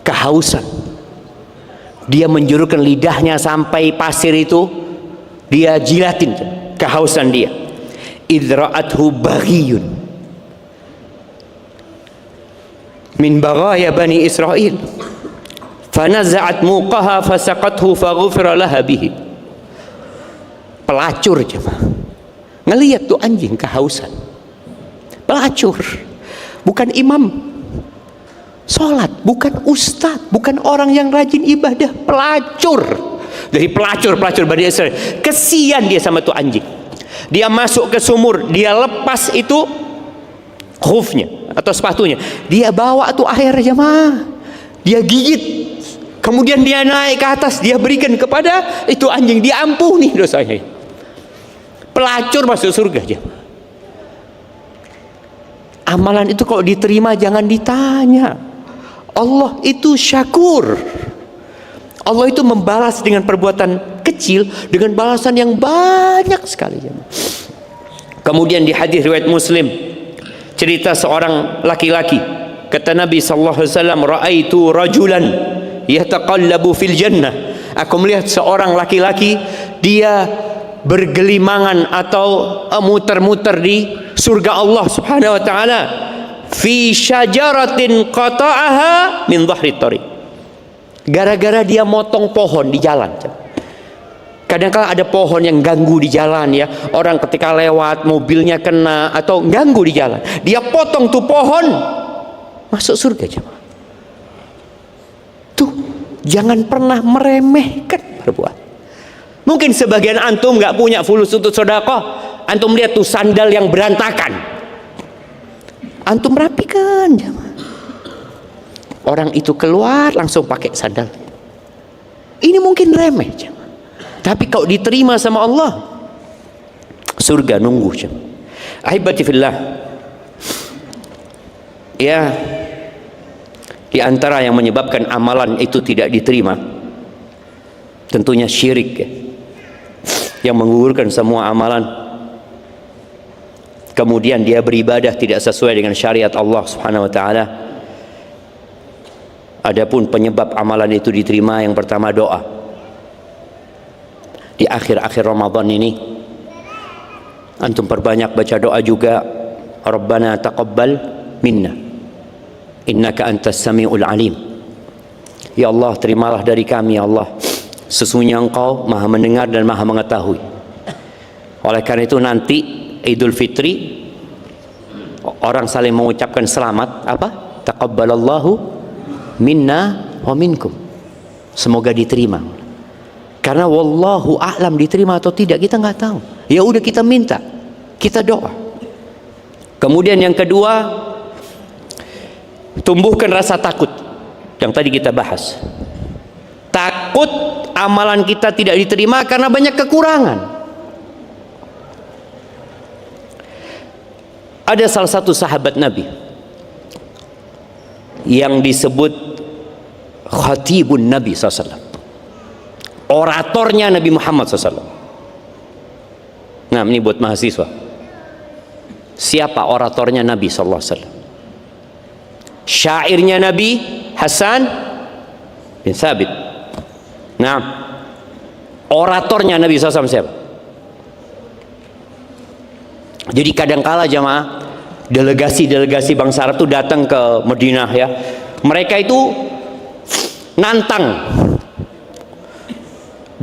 kehausan. Dia menjulurkan lidahnya sampai pasir itu, dia jilatin kehausan dia. Idra'athu baghiyun min baghaya bani Israel fanaza'at muqaha fasaqathu faghufira laha bihi. Pelacur jemaah, ngelihat tuh anjing kehausan, pelacur, bukan imam sholat, bukan ustadz, bukan orang yang rajin ibadah, pelacur. Dari pelacur Bani Israel, kesian dia sama tuh anjing. Dia masuk ke sumur, dia lepas itu khufnya atau sepatunya, dia bawa tuh air jemaah, dia gigit. Kemudian dia naik ke atas, dia berikan kepada itu anjing, diampuni dosanya. Pelacur masuk surga aja. Amalan itu kalau diterima jangan ditanya. Allah itu syakur. Allah itu membalas dengan perbuatan kecil dengan balasan yang banyak sekali. Kemudian di hadis riwayat Muslim, cerita seorang laki-laki, kata Nabi sallallahu alaihi wasallam, raaitu rajulan yataqallabu fil jannah. Aku melihat seorang laki-laki, dia bergelimangan atau muter-muter di surga Allah Subhanahu wa taala, fi syajaratin qata'aha min dhahri tariq. Gara-gara dia motong pohon di jalan. Kadang-kadang ada pohon yang ganggu di jalan ya, orang ketika lewat mobilnya kena atau ganggu di jalan, dia potong tuh pohon, masuk surga jemaah. Tuh, jangan pernah meremehkan perbuatan. Mungkin sebagian antum nggak punya fulus untuk sedekah, antum lihat tuh sandal yang berantakan, antum rapikan jemaah. Orang itu keluar langsung pakai sandal. Ini mungkin remeh jemaah, tapi kalau diterima sama Allah, surga nunggu jemaah. Ahibati fillah, ya, di antara yang menyebabkan amalan itu tidak diterima, tentunya syirik ya, yang menggugurkan semua amalan. Kemudian dia beribadah tidak sesuai dengan syariat Allah Subhanahu wa taala. Adapun penyebab amalan itu diterima, yang pertama doa. Di akhir-akhir Ramadan ini antum perbanyak baca doa juga. Rabbana taqabbal minna innaka antas samiul alim. Ya Allah, terimalah dari kami ya Allah. Sesungguhnya Engkau Maha mendengar dan Maha mengetahui. Oleh karena itu nanti Idul Fitri orang saling mengucapkan selamat apa? Taqabbalallahu minna wa minkum. Semoga diterima. Karena wallahu a'lam diterima atau tidak kita nggak tahu. Ya udah kita minta, kita doa. Kemudian yang kedua, tumbuhkan rasa takut. Yang tadi kita bahas. Takut amalan kita tidak diterima karena banyak kekurangan. Ada salah satu sahabat Nabi yang disebut Khatibun Nabi SAW, oratornya Nabi Muhammad SAW. Nah, ini buat mahasiswa. Siapa oratornya Nabi SAW? Syairnya Nabi Hasan bin Thabit. Nah, oratornya Nabi SAW siapa? Jadi kadangkala jamaah, delegasi-delegasi bangsa Arab itu datang ke Madinah ya. Mereka itu nantang,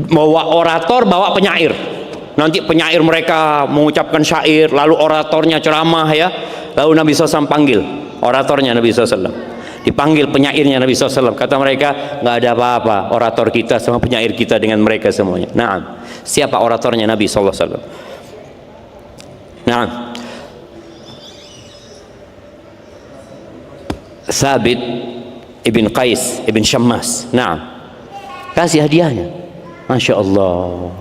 bawa orator, bawa penyair. Nanti penyair mereka mengucapkan syair, lalu oratornya ceramah ya. Lalu Nabi SAW panggil oratornya Nabi SAW. Dipanggil penyairnya Nabi SAW. Kata mereka, nggak ada apa-apa orator kita sama penyair kita dengan mereka semuanya. Nah, siapa oratornya Nabi SAW? Nah, Thabit ibn Qais ibn Syammas. Nah, kasih hadiahnya. Masya Allah.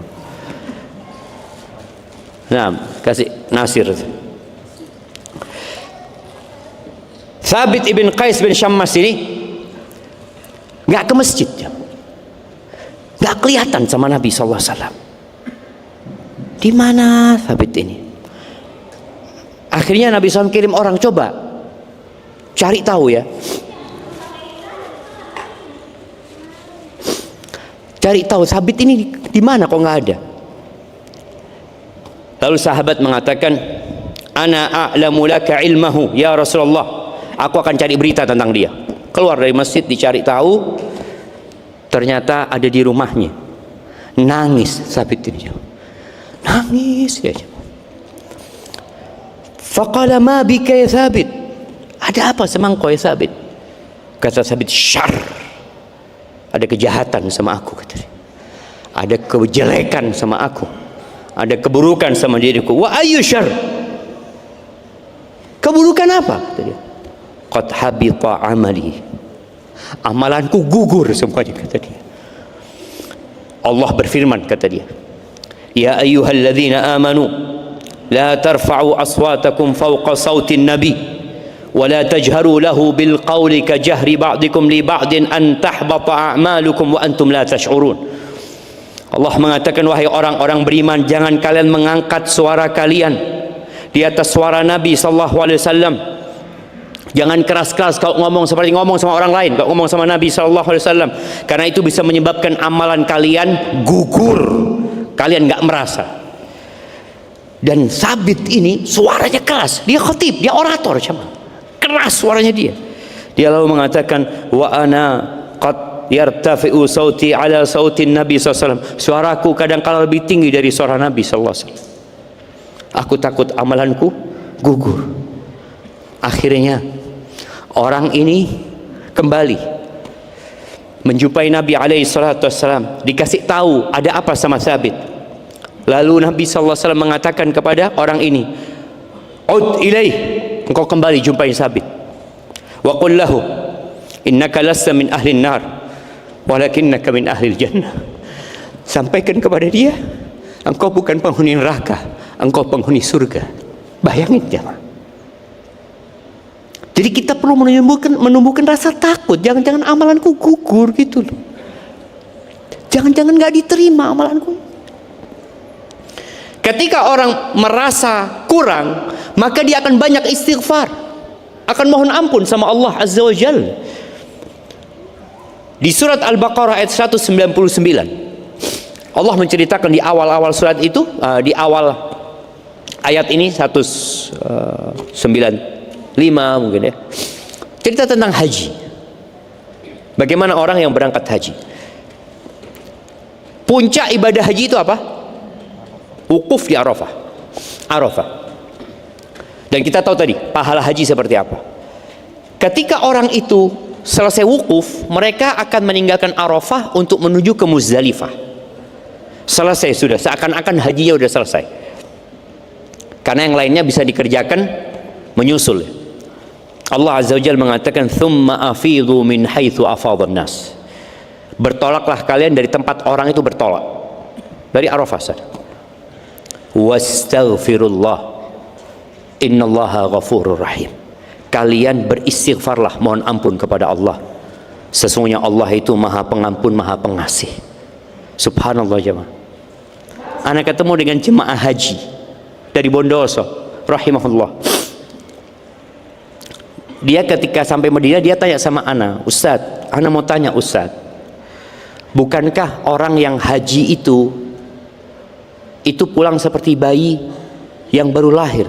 Nah, kasih Nasir. Thabit ibn Qais bin Syammas ini nggak ke masjid, nggak kelihatan sama Nabi SAW. Di mana Thabit ini? Akhirnya Nabi SAW kirim orang, coba cari tahu ya. Cari tahu Thabit ini di mana kok nggak ada. Lalu sahabat mengatakan, ana a'lamu laka ilmahu ya Rasulullah, aku akan cari berita tentang dia. Keluar dari masjid dicari tahu, ternyata ada di rumahnya. Nangis Thabit ini, nangis dia. Faqala ma bika ya Thabit, ada apa sama engkau ya Thabit? Kata Thabit, syarr, ada kejahatan sama aku, kata dia. Ada kejelekan sama aku, ada keburukan sama diriku. Wa ayyu syarr, keburukan apa? Kata dia. Qad habita amali, amalanku gugur semuanya, kata dia. Allah berfirman, kata dia, ya ayyuhalladzina amanu la tarfa'u aswatakum fawqa sautin nabi wa la tajharu lahu bil qawli ka jahri ba'dikum li ba'din an tahbata a'malukum wa antum la tash'urun. Allah mengatakan, wahai orang-orang beriman, jangan kalian mengangkat suara kalian di atas suara Nabi sallallahu alaihi wasallam. Jangan keras-keras kau ngomong seperti ngomong sama orang lain, kau ngomong sama Nabi sallallahu alaihi wasallam, karena itu bisa menyebabkan amalan kalian gugur, kalian nggak merasa. Dan Thabit ini suaranya keras, dia khatib, dia orator, sama keras suaranya dia. Dia lalu mengatakan, wa ana qad yartafi'u sauti ala sautin Nabi SAW. Suaraku kadang-kala lebih tinggi dari suara Nabi SAW. Aku takut amalanku gugur. Akhirnya orang ini kembali menjumpai Nabi SAW, dikasih tahu ada apa sama Thabit. Lalu Nabi SAW mengatakan kepada orang ini, ud ilaih, engkau kembali jumpai Thabit. Wa qul lahu innaka lasta min ahli nar walakinnaka min ahli jannah. Sampaikan kepada dia, engkau bukan penghuni neraka, engkau penghuni surga. Bayangin jemaah. Jadi kita perlu menumbuhkan rasa takut. Jangan-jangan amalanku gugur gitu loh. Jangan-jangan nggak diterima amalanku. Ketika orang merasa kurang, maka dia akan banyak istighfar, akan mohon ampun sama Allah Azza wa Jalla. Di surat Al-Baqarah ayat 199, Allah menceritakan di awal-awal surat itu, di awal ayat ini 195 mungkin ya, cerita tentang haji. Bagaimana orang yang berangkat haji? Puncak ibadah haji itu apa? Wukuf di Arafah. Dan kita tahu tadi pahala haji seperti apa. Ketika orang itu selesai wukuf, mereka akan meninggalkan Arafah untuk menuju ke Muzdalifah. Selesai sudah, seakan-akan hajinya sudah selesai. Karena yang lainnya bisa dikerjakan menyusul. Allah Azza wa Jalla mengatakan, "Tsumma afidhu min haitsu afadhan nas." Bertolaklah kalian dari tempat orang itu bertolak. Dari Arafah. Wastaghfirullah. Innallaha ghafurur rahim. Kalian beristighfarlah, mohon ampun kepada Allah. Sesungguhnya Allah itu Maha Pengampun, Maha Pengasih. Subhanallah jemaah. Ana ketemu dengan jemaah haji dari Bondoso, rahimahullah. Dia ketika sampai Madinah, dia tanya sama Ana, "Ustadz, Ana mau tanya Ustadz, bukankah orang yang haji itu pulang seperti bayi yang baru lahir?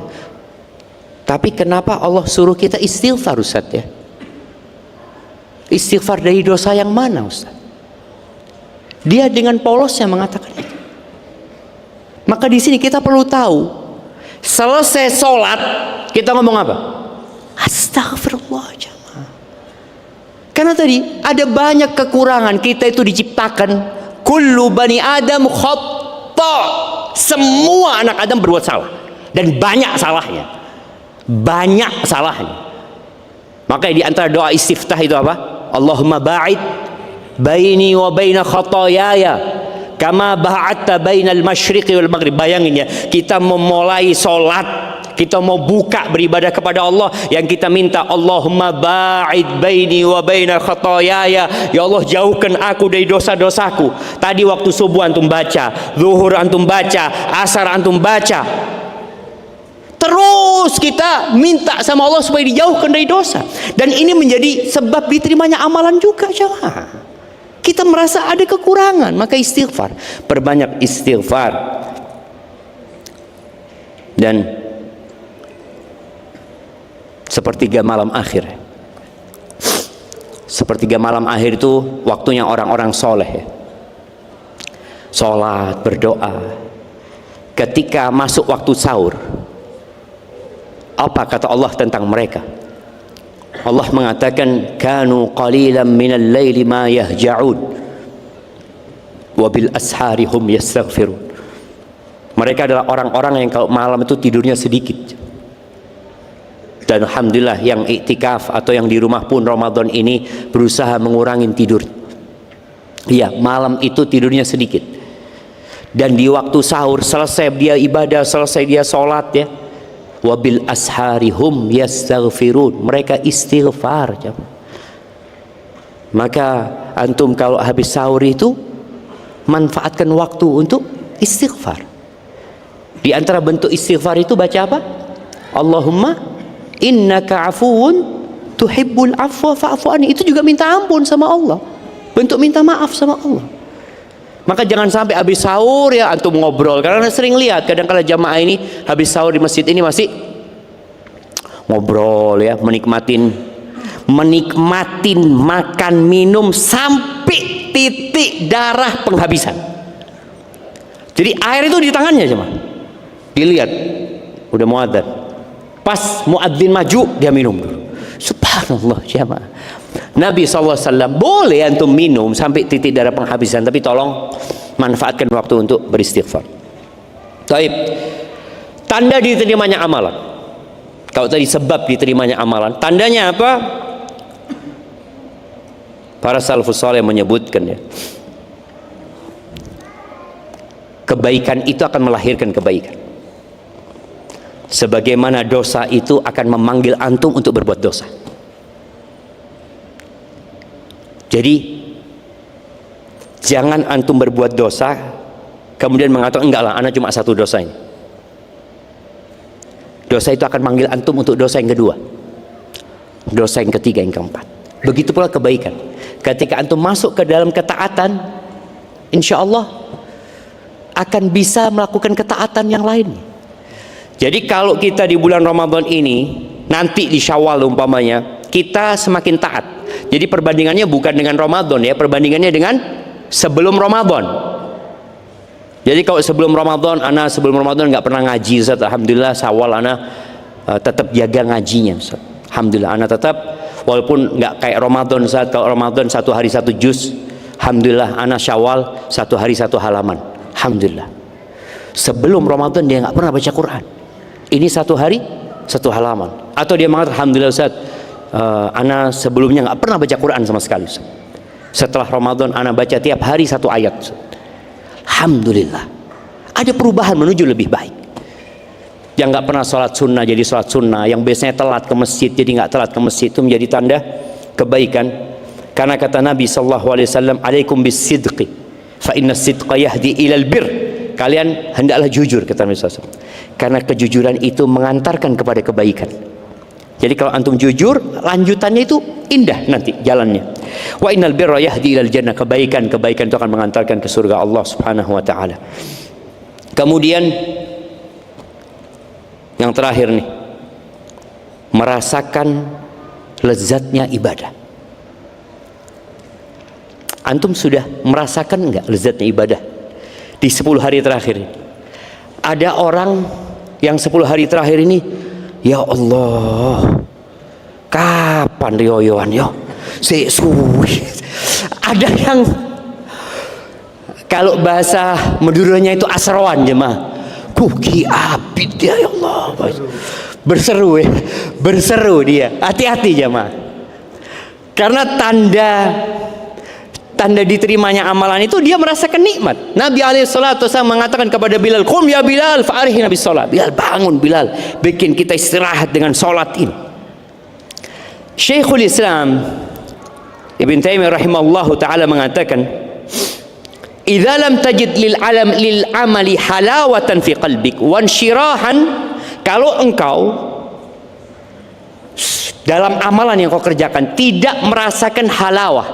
Tapi kenapa Allah suruh kita istighfar Ustaz ya? Istighfar dari dosa yang mana Ustaz?" Dia dengan polosnya mengatakan itu. Maka di sini kita perlu tahu, selesai sholat kita ngomong apa? Astagfirullah jemaah. Karena tadi ada banyak kekurangan. Kita itu diciptakan kullu bani Adam khata. Semua anak Adam berbuat salah dan banyak salahnya. Maka di antara doa istiftah itu apa? Allahumma ba'id baini wa baina khataayaya kama ba'adta bainal masyriqi wal maghrib. Bayangin ya, kita memulai sholat, kita mau buka beribadah kepada Allah, yang kita minta Allahumma ba'id baini wa baina khataayaya, ya Allah jauhkan aku dari dosa-dosaku. Tadi waktu subuh antum baca, zuhur antum baca, asar antum baca. Terus kita minta sama Allah supaya dijauhkan dari dosa. Dan ini menjadi sebab diterimanya amalan juga jemaah. Kita merasa ada kekurangan, maka istighfar, perbanyak istighfar. Dan sepertiga malam akhir. Sepertiga malam akhir itu waktunya orang-orang soleh ya. Sholat, berdoa. Ketika masuk waktu sahur, apa kata Allah tentang mereka? Allah mengatakan, kanu qalilan minal laili ma yahja'un wa bil ashari hum yastaghfirun. Mereka adalah orang-orang yang kalau malam itu tidurnya sedikit. Dan alhamdulillah yang iktikaf atau yang di rumah pun Ramadan ini berusaha mengurangi tidur. Iya, malam itu tidurnya sedikit. Dan di waktu sahur selesai dia ibadah, selesai dia sholat ya, wabil ashari hum yastaghfirun, mereka istighfar. Maka antum kalau habis sahur itu manfaatkan waktu untuk istighfar. Di antara bentuk istighfar itu baca apa? Allahumma innaka afuwun tuhibbul afwa fa'fu anni. Itu juga minta ampun sama Allah, bentuk minta maaf sama Allah. Maka jangan sampai habis sahur ya antum ngobrol. Karena sering lihat kadang-kadang jamaah ini habis sahur di masjid ini masih ngobrol ya, menikmatin makan minum sampai titik darah penghabisan. Jadi air itu di tangannya jemaah. Dilihat udah muadzin. Pas muadzin maju dia minum dulu. Subhanallah jemaah. Nabi SAW boleh antum minum sampai titik darah penghabisan, tapi tolong manfaatkan waktu untuk beristighfar. Taib. Tanda diterimanya amalan. Kalau tadi sebab diterimanya amalan, tandanya apa? Para salafus saleh menyebutkan ya, kebaikan itu akan melahirkan kebaikan. Sebagaimana dosa itu akan memanggil antum untuk berbuat dosa. Jadi jangan antum berbuat dosa kemudian mengatakan enggak lah, anak cuma satu dosa ini. Dosa itu akan manggil antum untuk dosa yang kedua, dosa yang ketiga, yang keempat. Begitu pula kebaikan. Ketika antum masuk ke dalam ketaatan, insya Allah akan bisa melakukan ketaatan yang lain. Jadi kalau kita di bulan Ramadan ini, nanti di Syawal umpamanya kita semakin taat. Jadi perbandingannya bukan dengan Ramadan ya, perbandingannya dengan sebelum Ramadan. Jadi kalau sebelum Ramadan, ana sebelum Ramadan nggak pernah ngaji, Ustaz. Alhamdulillah Syawal ana tetap jaga ngajinya, Ustaz. Alhamdulillah ana tetap, walaupun nggak kayak Ramadan, Ustaz. Kalau Ramadan 1 hari 1 juz, alhamdulillah ana Syawal 1 hari 1 halaman. Alhamdulillah. Sebelum Ramadan dia nggak pernah baca Quran. Ini 1 hari 1 halaman. Atau dia mengatakan, alhamdulillah Ustaz, ana sebelumnya nggak pernah baca Quran sama sekali, Ustaz. Setelah Ramadan ana baca tiap hari 1 ayat, Ustaz. Alhamdulillah, ada perubahan menuju lebih baik. Yang nggak pernah sholat sunnah jadi sholat sunnah, yang biasanya telat ke masjid jadi nggak telat ke masjid, itu menjadi tanda kebaikan. Karena kata Nabi SAW, alaikum bis sidqi fa inna sidqa yahdi ilal bir. Kalian hendaklah jujur, kata Nabi SAW, karena kejujuran itu mengantarkan kepada kebaikan. Jadi kalau antum jujur, lanjutannya itu indah nanti jalannya. Wa innal birra yahdi ilal jannah, kebaikan itu akan mengantarkan ke surga Allah Subhanahu wa taala. Kemudian yang terakhir nih, merasakan lezatnya ibadah. Antum sudah merasakan enggak lezatnya ibadah di 10 hari terakhir ini? Ada orang yang 10 hari terakhir ini, ya Allah, kapan rioyoan yo? Suwi. Ada yang kalau bahasa Maduranya itu asrawan jemaah. Kuki abid dia, ya Allah. Berseru ya. Berseru dia. Hati-hati jemaah. Karena tanda diterimanya amalan itu dia merasakan nikmat. Nabi SAW mengatakan kepada Bilal, "Qum ya Bilal fa'arihna bis shalat." Bilal, bangun Bilal, bikin kita istirahat dengan salat ini. Syekhul Islam Ibn Taimiyah rahimahullahu taala mengatakan, "Idza lam tajid lil amali halawatan fi qalbik wa insyirahan," kalau engkau dalam amalan yang kau kerjakan tidak merasakan halawah,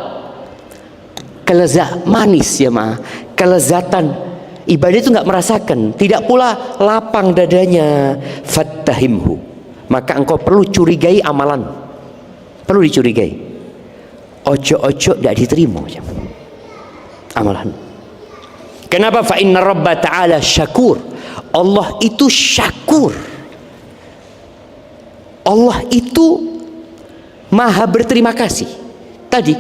kelezatan manis ya ma, kelezatan ibadah itu nggak merasakan, tidak pula lapang dadanya, fattahimhu, maka engkau perlu curigai amalan, perlu dicurigai. Ojo-ojo tidak diterima amalan. Kenapa? Fa inna Rabba ta'ala syakur. Allah itu syakur. Allah itu maha berterima kasih. Tadi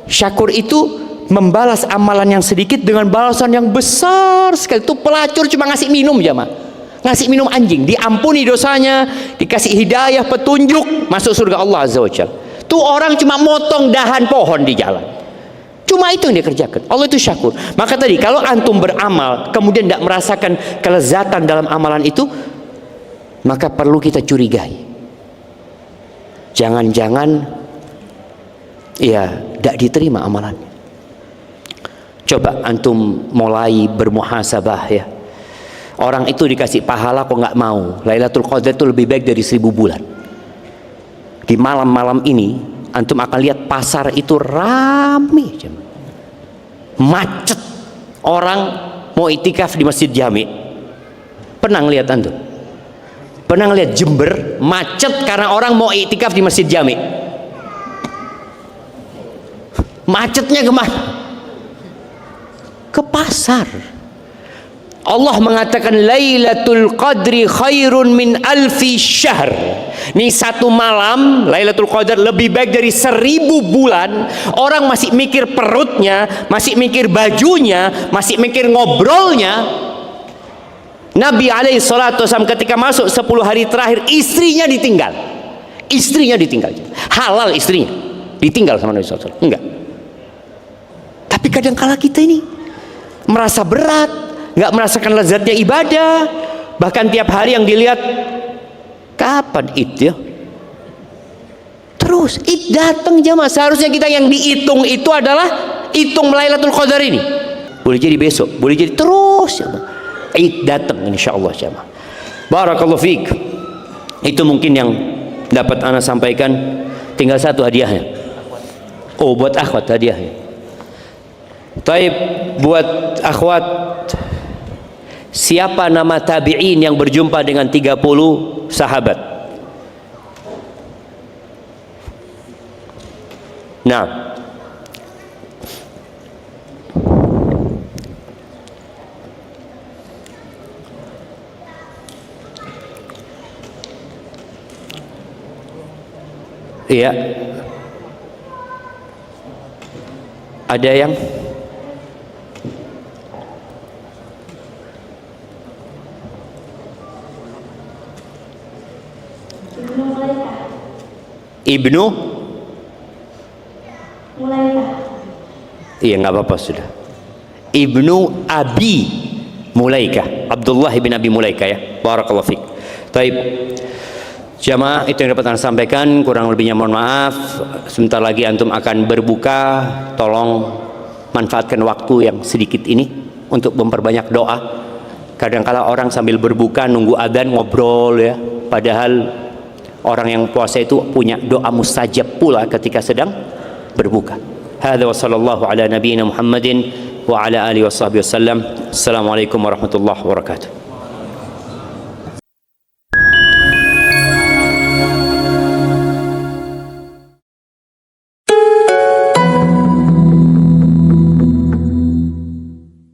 syakur itu membalas amalan yang sedikit dengan balasan yang besar sekali. Itu pelacur cuma ngasih minum jamaah, ngasih minum anjing, diampuni dosanya, dikasih hidayah, petunjuk, masuk surga Allah Azza wa Jalla. Tuh orang cuma motong dahan pohon di jalan, cuma itu yang dia kerjakan. Allah itu syakur. Maka tadi kalau antum beramal kemudian tidak merasakan kelezatan dalam amalan itu, maka perlu kita curigai. Jangan-jangan ya tidak diterima amalannya. Coba antum mulai bermuhasabah ya. Orang itu dikasih pahala kok nggak mau. Lailatul Qadar itu lebih baik dari 1000 bulan. Di malam-malam ini antum akan lihat pasar itu rame, macet. Orang mau itikaf di Masjid Jami. Pernah ngeliat antum? Pernah ngeliat Jember macet karena orang mau itikaf di Masjid Jami? Macetnya kemana? Ke pasar. Allah mengatakan Lailatul Qadri khairun min alfi syahr. Ini satu malam Lailatul Qadar lebih baik dari 1000 bulan. Orang masih mikir perutnya, masih mikir bajunya, masih mikir ngobrolnya. Nabi SAW ketika masuk 10 hari terakhir, istrinya ditinggal. Istrinya ditinggal. Halal istrinya ditinggal sama Nabi SAW. Enggak. Tapi kadang-kala kita ini merasa berat, nggak merasakan lezatnya ibadah. Bahkan tiap hari yang dilihat, kapan Id ya? Terus Id datang jamaah. Seharusnya kita yang dihitung itu adalah hitung Lailatul Qadar ini. Boleh jadi besok, boleh jadi terus jamaah. Id datang insyaallah jamaah. Barakallahu fiik. Itu mungkin yang dapat ana sampaikan. Tinggal satu hadiahnya. Oh, buat akhwat hadiahnya. Taib, buat akhwat, siapa nama tabi'in yang berjumpa dengan 30 sahabat? Nah, iya, ada yang Ibnu iya nggak apa-apa sudah. Ibnu Abi Mulaikah, Abdullah bin Abi Mulaikah ya. Barakallahu fiik. Baik. Jamaah, itu yang dapat saya sampaikan, kurang lebihnya mohon maaf. Sebentar lagi antum akan berbuka, tolong manfaatkan waktu yang sedikit ini untuk memperbanyak doa. Kadang-kala orang sambil berbuka nunggu adzan ngobrol ya, padahal orang yang puasa itu punya doa mustajab pula ketika sedang berbuka. Hadza wa sallallahu ala nabiyyina Muhammadin wa ala alihi washabbihi wasallam. Assalamualaikum warahmatullahi wabarakatuh.